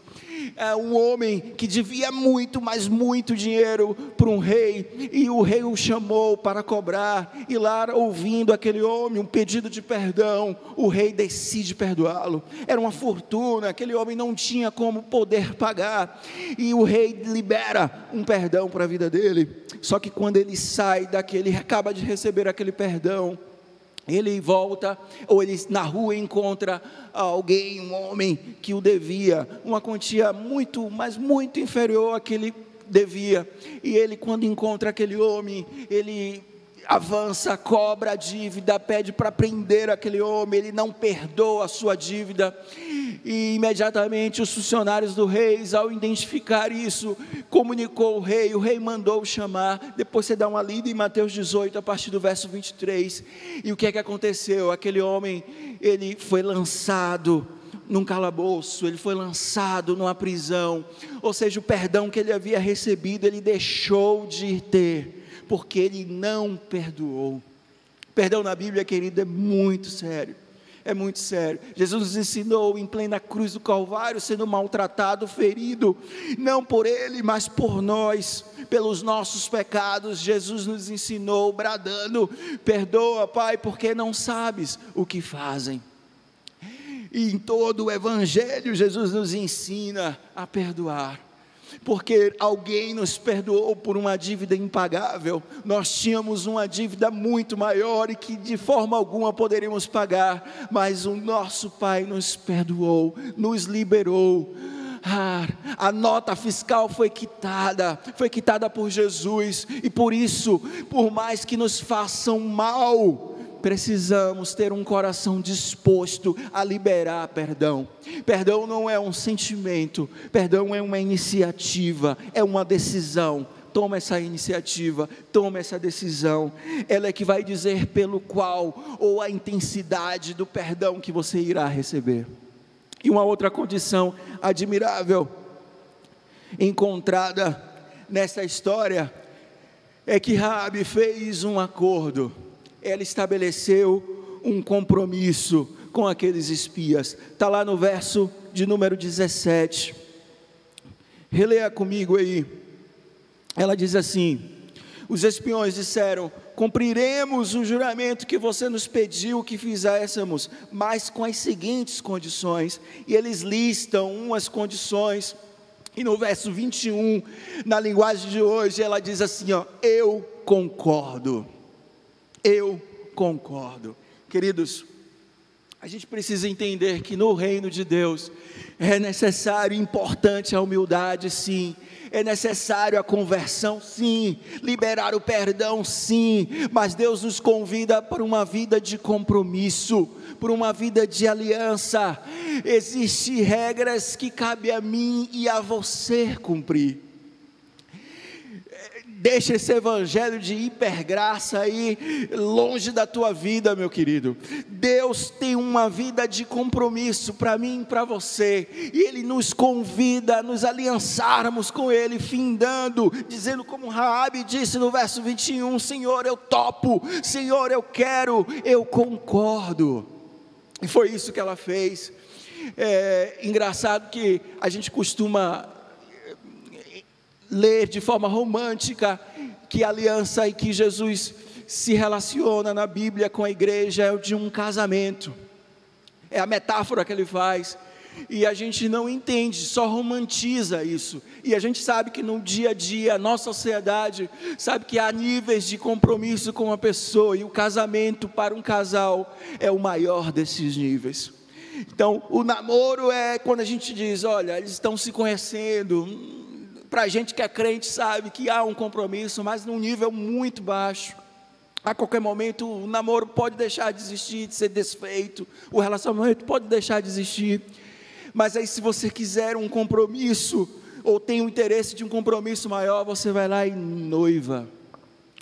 É um homem que devia muito, mas muito dinheiro para um rei, e o rei o chamou para cobrar, e lá, ouvindo aquele homem um pedido de perdão, o rei decide perdoá-lo. Era uma fortuna, aquele homem não tinha como poder pagar, e o rei libera um perdão para a vida dele. Só que quando ele sai daquele, acaba de receber aquele perdão, ele volta, ou ele na rua encontra alguém, um homem que o devia uma quantia muito, mas muito inferior à que ele devia. E ele, quando encontra aquele homem, ele avança, cobra a dívida, pede para prender aquele homem, ele não perdoa a sua dívida. E imediatamente os funcionários do rei, ao identificar isso, comunicou ao rei, o rei mandou chamar. Depois você dá uma lida em Mateus 18, a partir do verso 23, e o que é que aconteceu? Aquele homem, ele foi lançado num calabouço, ele foi lançado numa prisão, ou seja, o perdão que ele havia recebido, ele deixou de ter, porque ele não perdoou. Perdão na Bíblia, querido, é muito sério. É muito sério. Jesus nos ensinou em plena cruz do Calvário, sendo maltratado, ferido, não por ele, mas por nós, pelos nossos pecados. Jesus nos ensinou, bradando: perdoa, Pai, porque não sabes o que fazem. E em todo o Evangelho, Jesus nos ensina a perdoar, porque alguém nos perdoou por uma dívida impagável. Nós tínhamos uma dívida muito maior e que de forma alguma poderíamos pagar, mas o nosso Pai nos perdoou, nos liberou. A nota fiscal foi quitada por Jesus, e por isso, por mais que nos façam mal, precisamos ter um coração disposto a liberar perdão. Perdão não é um sentimento, perdão é uma iniciativa, é uma decisão. Toma essa iniciativa, toma essa decisão. Ela é que vai dizer pelo qual, ou a intensidade do perdão que você irá receber. E uma outra condição admirável encontrada nessa história é que Raabe fez um acordo. Ela estabeleceu um compromisso com aqueles espias. Está lá no verso de número 17. Releia comigo aí. Ela diz assim: os espiões disseram: cumpriremos o juramento que você nos pediu que fizéssemos, mas com as seguintes condições. E eles listam umas condições. E no verso 21, na linguagem de hoje, ela diz assim, ó: eu concordo. Eu concordo. Queridos, a gente precisa entender que no reino de Deus é necessário e importante a humildade, sim. É necessário a conversão, sim. Liberar o perdão, sim. Mas Deus nos convida para uma vida de compromisso, por uma vida de aliança. Existem regras que cabe a mim e a você cumprir. Deixa esse evangelho de hipergraça aí longe da tua vida, meu querido. Deus tem uma vida de compromisso para mim e para você, e Ele nos convida a nos aliançarmos com Ele, findando, dizendo como Raabe disse no verso 21, Senhor, eu topo, Senhor, eu quero, eu concordo. E foi isso que ela fez. É engraçado que a gente costuma ler de forma romântica que a aliança e que Jesus se relaciona na Bíblia com a igreja é o de um casamento. É a metáfora que ele faz. E a gente não entende, só romantiza isso. E a gente sabe que no dia a dia, a nossa sociedade sabe que há níveis de compromisso com uma pessoa, e o casamento para um casal é o maior desses níveis. Então, o namoro é quando a gente diz, olha, eles estão se conhecendo. Para a gente que é crente sabe que há um compromisso, mas num nível muito baixo. A qualquer momento o namoro pode deixar de existir, de ser desfeito, o relacionamento pode deixar de existir. Mas aí, se você quiser um compromisso, ou tem o interesse de um compromisso maior, você vai lá e noiva.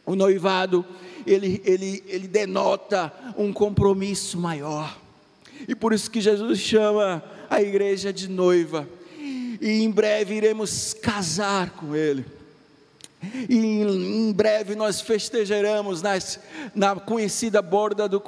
O noivado, ele denota um compromisso maior. E por isso que Jesus chama a igreja de noiva. E em breve iremos casar com Ele. E em breve nós festejaremos na conhecida bordas do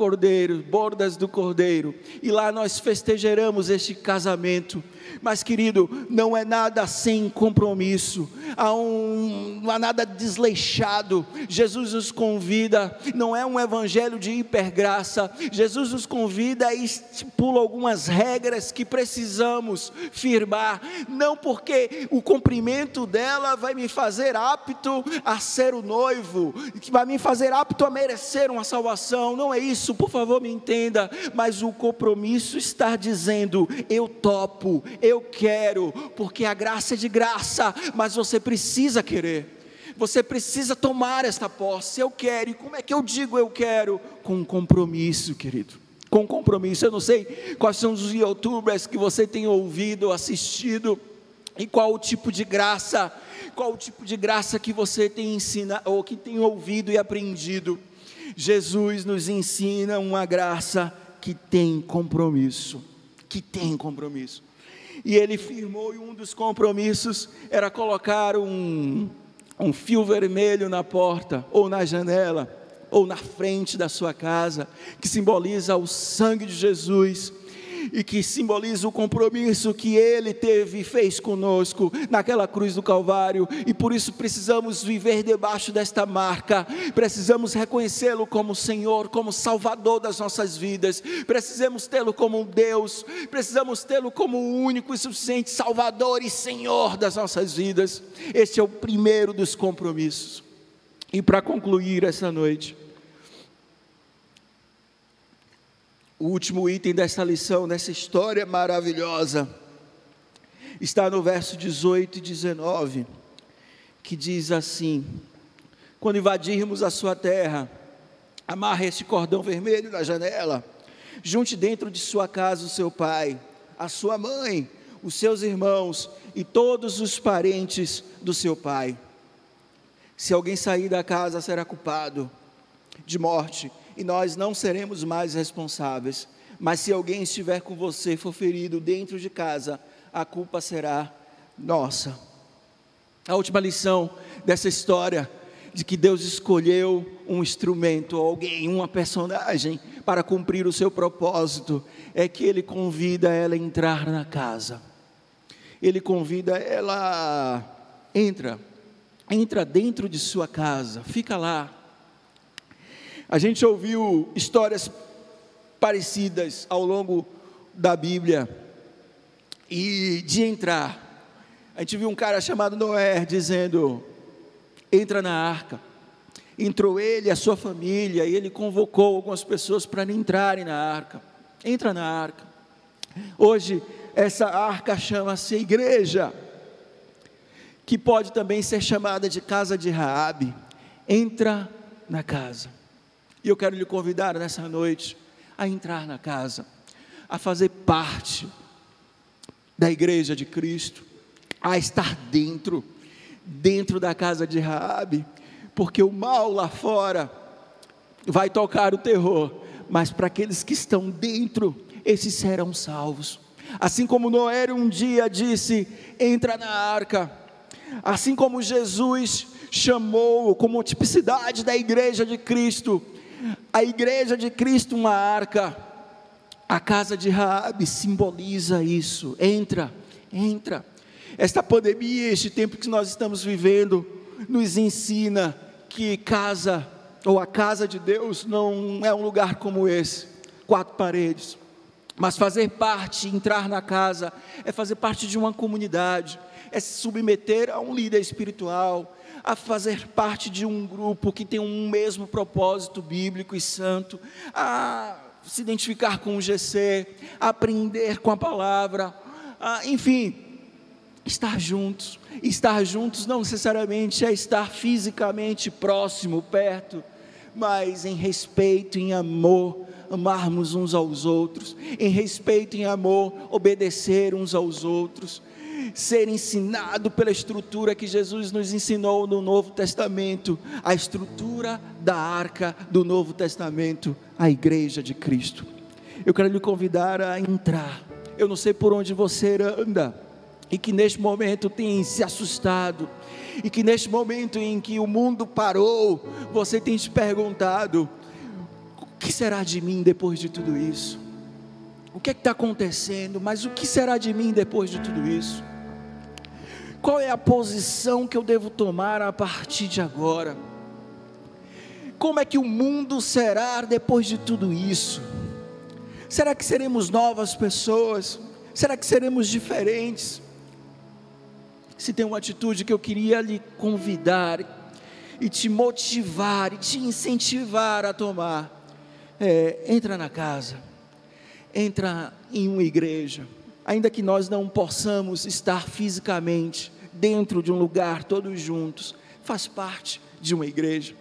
Cordeiro. E lá nós festejaremos este casamento. Mas, querido, não é nada sem compromisso, não há nada desleixado. Jesus nos convida, não é um evangelho de hipergraça. Jesus nos convida e estipula algumas regras que precisamos firmar, não porque o cumprimento dela vai me fazer apto a ser o noivo, que vai me fazer apto a merecer uma salvação. Não é isso, por favor, me entenda. Mas o compromisso está dizendo, eu topo, eu quero, porque a graça é de graça, mas você precisa querer, você precisa tomar esta posse. Eu quero. E como é que eu digo eu quero? Com compromisso, querido, com compromisso. Eu não sei quais são os youtubers que você tem ouvido, assistido, e qual o tipo de graça que você tem ensinado, ou que tem ouvido e aprendido. Jesus nos ensina uma graça que tem compromisso, e Ele firmou, e um dos compromissos era colocar um fio vermelho na porta, ou na janela, ou na frente da sua casa, que simboliza o sangue de Jesus, e que simboliza o compromisso que Ele teve e fez conosco naquela cruz do Calvário. E por isso precisamos viver debaixo desta marca, precisamos reconhecê-lo como Senhor, como Salvador das nossas vidas, precisamos tê-lo como Deus, precisamos tê-lo como o único e suficiente Salvador e Senhor das nossas vidas. Este é o primeiro dos compromissos. E para concluir essa noite, o último item dessa lição, dessa história maravilhosa, está no verso 18 e 19, que diz assim: quando invadirmos a sua terra, amarre este cordão vermelho na janela, junte dentro de sua casa o seu pai, a sua mãe, os seus irmãos e todos os parentes do seu pai. Se alguém sair da casa, será culpado de morte, e nós não seremos mais responsáveis. Mas se alguém estiver com você e for ferido dentro de casa, a culpa será nossa. A última lição dessa história, de que Deus escolheu um instrumento, alguém, uma personagem, para cumprir o seu propósito, é que Ele convida ela a entrar na casa. Ele convida ela, entra dentro de sua casa, fica lá. A gente ouviu histórias parecidas ao longo da Bíblia, e de entrar, a gente viu um cara chamado Noé dizendo: entra na arca. Entrou ele e a sua família, e ele convocou algumas pessoas para entrarem na arca. Entra na arca. Hoje essa arca chama-se igreja, que pode também ser chamada de casa de Raabe. Entra na casa. E eu quero lhe convidar nessa noite a entrar na casa, a fazer parte da igreja de Cristo, a estar dentro da casa de Raabe, porque o mal lá fora vai tocar o terror, mas para aqueles que estão dentro, esses serão salvos. Assim como Noé um dia disse: entra na arca, assim como Jesus chamou como tipicidade da igreja de Cristo, a igreja de Cristo uma arca, a casa de Raabe simboliza isso. Entra. Esta pandemia, este tempo que nós estamos vivendo, nos ensina que casa, ou a casa de Deus, não é um lugar como esse, 4 paredes, mas fazer parte, entrar na casa, é fazer parte de uma comunidade, é se submeter a um líder espiritual, a fazer parte de um grupo que tem um mesmo propósito bíblico e santo, a se identificar com o GC, a aprender com a palavra, enfim, estar juntos não necessariamente é estar fisicamente próximo, perto, mas em respeito, em amor, amarmos uns aos outros, em respeito, em amor, obedecer uns aos outros, ser ensinado pela estrutura que Jesus nos ensinou no Novo Testamento, a estrutura da arca do Novo Testamento, a igreja de Cristo. Eu quero lhe convidar a entrar. Eu não sei por onde você anda, e que neste momento tem se assustado, e que neste momento em que o mundo parou, você tem te perguntado: o que será de mim depois de tudo isso? O que é que está acontecendo? Mas o que será de mim depois de tudo isso? Qual é a posição que eu devo tomar a partir de agora? Como é que o mundo será depois de tudo isso? Será que seremos novas pessoas? Será que seremos diferentes? Se tem uma atitude que eu queria lhe convidar e te motivar e te incentivar a tomar, entra na casa, entra em uma igreja, ainda que nós não possamos estar fisicamente dentro de um lugar todos juntos, faz parte de uma igreja.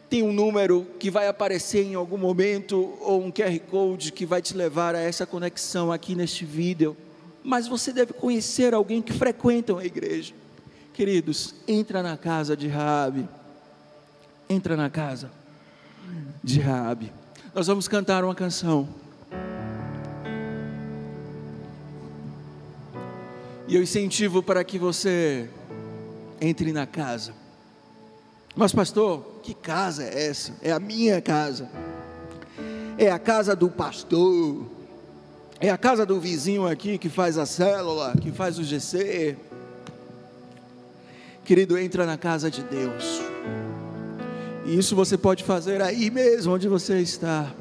Tem um número que vai aparecer em algum momento, ou um QR Code que vai te levar a essa conexão aqui neste vídeo, mas você deve conhecer alguém que frequenta uma igreja. Queridos, entra na casa de Raabe, entra na casa de Raabe. Nós vamos cantar uma canção, e eu incentivo para que você entre na casa. Mas pastor, que casa é essa? É a minha casa, é a casa do pastor, é a casa do vizinho aqui que faz a célula, que faz o GC. Querido, entra na casa de Deus, e isso você pode fazer aí mesmo onde você está,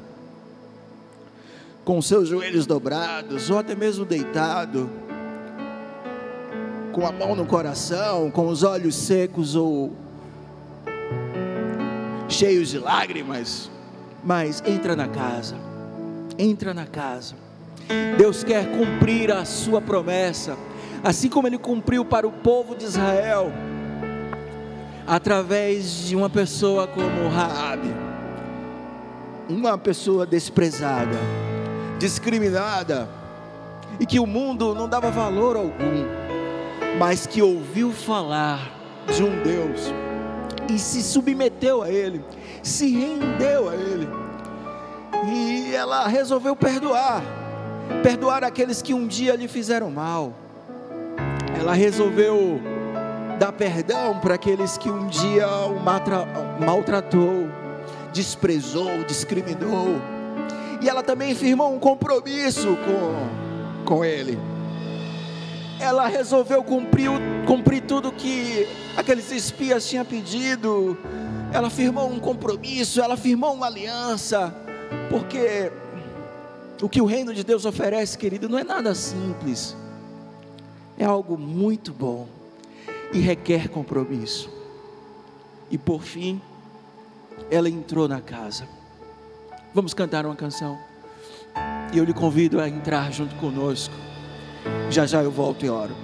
com seus joelhos dobrados, ou até mesmo deitado, com a mão no coração, com os olhos secos ou cheios de lágrimas, mas entra na casa, entra na casa. Deus quer cumprir a sua promessa, assim como Ele cumpriu para o povo de Israel, através de uma pessoa como Raabe, uma pessoa desprezada, discriminada, e que o mundo não dava valor algum, mas que ouviu falar de um Deus, e se submeteu a Ele, se rendeu a Ele, e ela resolveu perdoar aqueles que um dia lhe fizeram mal. Ela resolveu dar perdão para aqueles que um dia o maltratou, desprezou, discriminou, e ela também firmou um compromisso com Ele. Ela resolveu cumprir tudo que aqueles espias tinham pedido. Ela firmou um compromisso, ela firmou uma aliança, porque o que o reino de Deus oferece, querido, não é nada simples, é algo muito bom e requer compromisso. E por fim, ela entrou na casa. Vamos cantar uma canção, e eu lhe convido a entrar junto conosco. Já já eu volto e oro.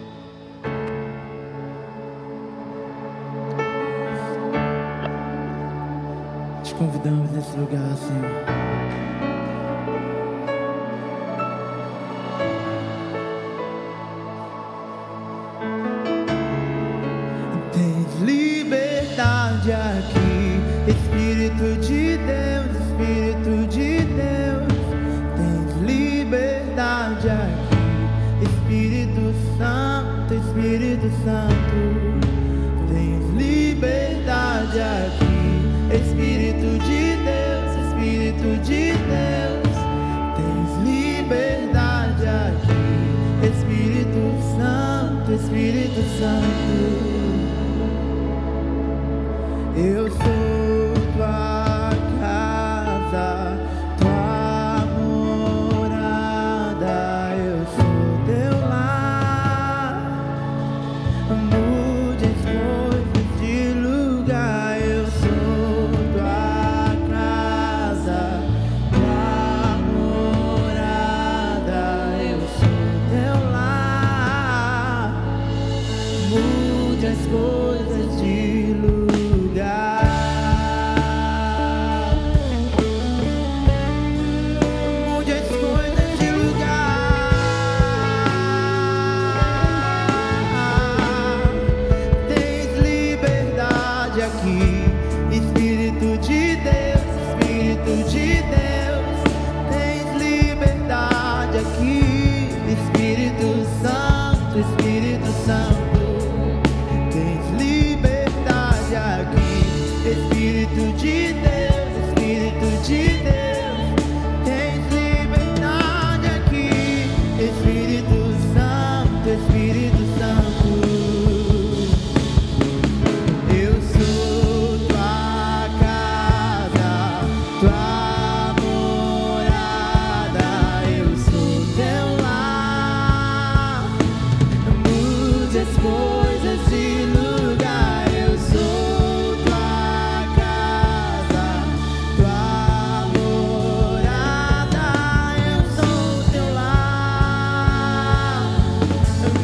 convidamos nesse lugar, Senhor. Tens liberdade aqui, Espírito de Deus, Espírito de Deus. Tens liberdade aqui, Espírito Santo, Espírito Santo. Tens liberdade aqui, Espírito de Deus, Espírito de Deus. Tens liberdade aqui, Espírito Santo, Espírito Santo. Eu sou tua casa, tua morada, eu sou teu lar. Mude as coisas de lugar, eu sou tua casa, tua morada, eu sou teu lar. Mude as coisas de lugar. Mude as coisas de lugar. Tens liberdade aqui, Espírito de Deus, Espírito de Deus. Tens liberdade aqui, Espírito Santo, Espírito Santo. Tens liberdade aqui, Espírito de Deus, Espírito de Deus. Tens liberdade aqui, Espírito Santo, Espírito Santo. Eu sou tua casa, tua morada, eu sou teu lar. Mude as coisas de lugar, eu sou tua casa, tua morada, eu sou teu lar.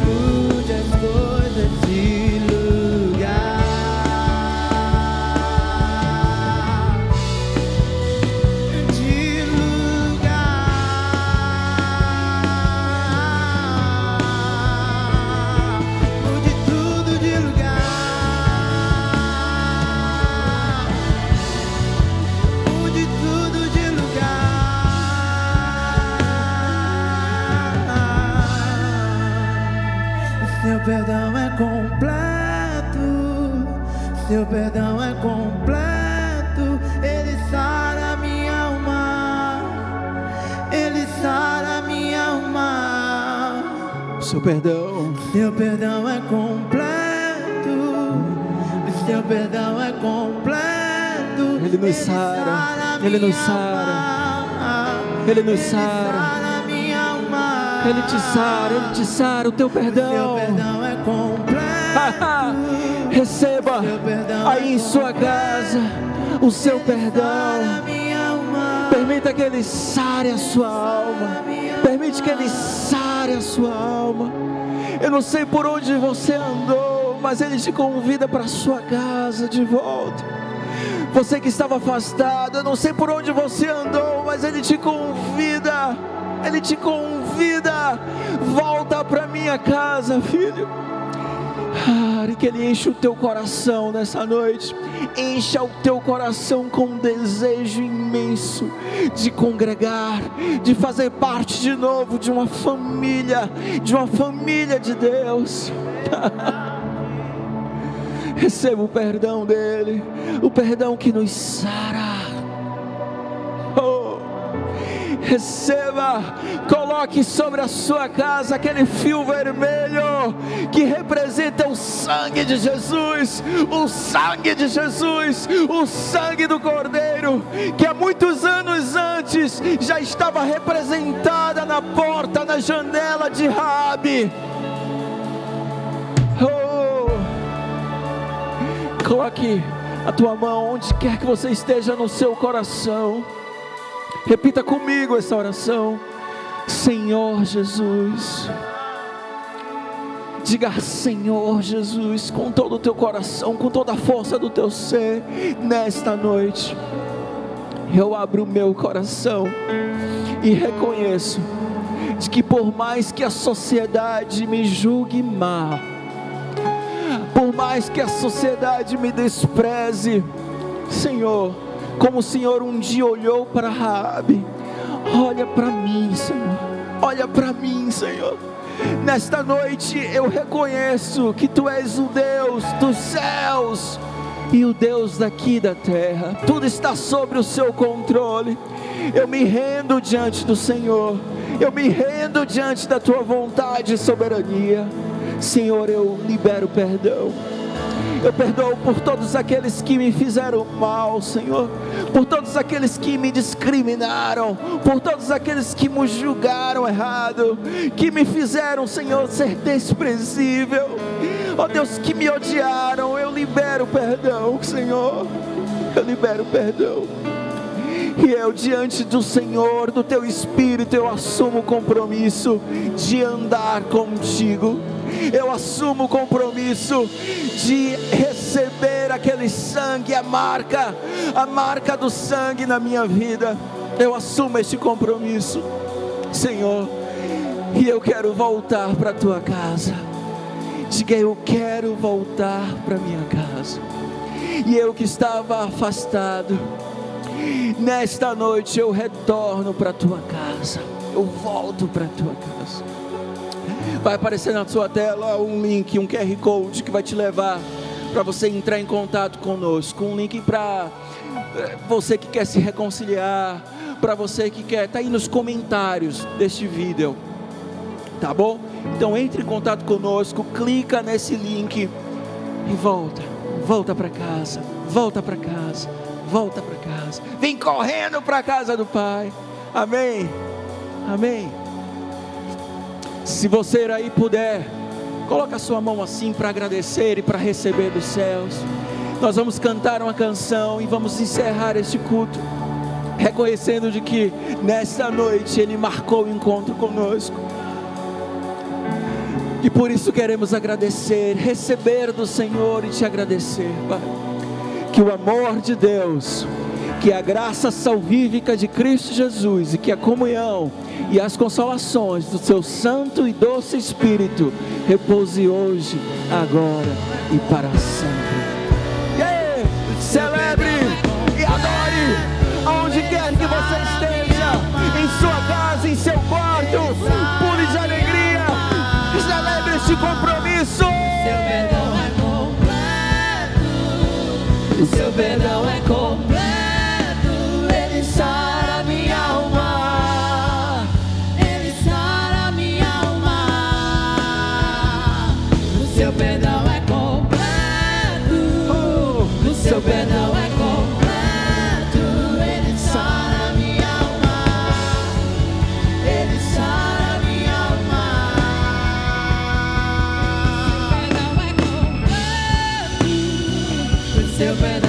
Mude as coisas de lugar. De lugar. Mude tudo de lugar. Mude tudo de lugar. Seu perdão é completo, seu perdão é completo. Ele sara minha alma, ele sara minha alma. Seu perdão, Seu perdão é completo, seu perdão é completo. Ele nos sara, Ele nos sara, Ele nos sara, minha alma. Ele te sara, o teu Seu perdão. perdão é completo. Receba Seu perdão aí em sua casa o seu perdão. sara minha alma. Permita que Ele sare a sua alma. Permite que Ele sare a sua alma. Eu não sei por onde você andou, mas Ele te convida para a sua casa de volta. Você que estava afastado, eu não sei por onde você andou, mas Ele te convida. Ele te convida. Volta para minha casa, filho. E que Ele enche o teu coração nessa noite. Encha o teu coração com um desejo imenso de congregar, de fazer parte de novo de uma família de Deus. Receba o perdão dEle, o perdão que nos sara. Receba, coloque sobre a sua casa aquele fio vermelho que representa o sangue de Jesus, o sangue de Jesus, o sangue do Cordeiro, que há muitos anos antes já estava representada na porta, na janela de Raabe. Coloque a tua mão onde quer que você esteja no seu coração. Repita comigo essa oração. Senhor Jesus. Diga: Senhor Jesus, com todo o teu coração, com toda a força do teu ser, nesta noite. eu abro o meu coração e reconheço de que por mais que a sociedade me julgue mal, por mais que a sociedade me despreze, Senhor, como o Senhor um dia olhou para Raabe, olha para mim, Senhor, olha para mim, Senhor. Nesta noite eu reconheço que Tu és o Deus dos céus e o Deus daqui da terra. Tudo está sob o Seu controle. Eu me rendo diante do Senhor, eu me rendo diante da Tua vontade e soberania. Senhor, eu libero perdão. Eu perdoo por todos aqueles que me fizeram mal, Senhor, por todos aqueles que me discriminaram, por todos aqueles que me julgaram errado, que me fizeram, Senhor, ser desprezível. Ó Deus, que me odiaram, eu libero perdão, Senhor, eu libero perdão. E eu, diante do Senhor, do Teu Espírito, eu assumo o compromisso de andar contigo. Eu assumo o compromisso de receber aquele sangue, a marca do sangue na minha vida. Eu assumo este compromisso, Senhor, e eu quero voltar para a Tua casa. Diga: eu quero voltar para minha casa. E eu que estava afastado, nesta noite eu retorno para a Tua casa. Eu volto para a Tua casa. Vai aparecer na sua tela um link, um QR Code que vai te levar para você entrar em contato conosco. Um link para você que quer se reconciliar, para você que quer, tá aí nos comentários deste vídeo, tá bom? Então entre em contato conosco, clica nesse link e volta para casa, volta para casa, volta para casa. Vem correndo para a casa do Pai. Amém, amém. Se você aí puder, coloca a sua mão assim para agradecer e para receber dos céus. Nós vamos cantar uma canção e vamos encerrar este culto, reconhecendo de que nesta noite Ele marcou o encontro conosco. E por isso queremos agradecer, receber do Senhor e te agradecer, Pai. Que o amor de Deus, que a graça salvífica de Cristo Jesus e que a comunhão e as consolações do Seu Santo e Doce Espírito repouse hoje, agora e para sempre. Celebre e adore aonde quer que você esteja, em sua casa, em seu quarto. Pule de alegria, celebre este compromisso. Seu perdão é completo, Seu perdão é completo. Ele sara minha alma, Ele sara minha alma. O Seu perdão é completo, o Seu perdão é completo. Ele sara minha alma, Ele sara minha alma. Seu perdão é completo, o Seu perdão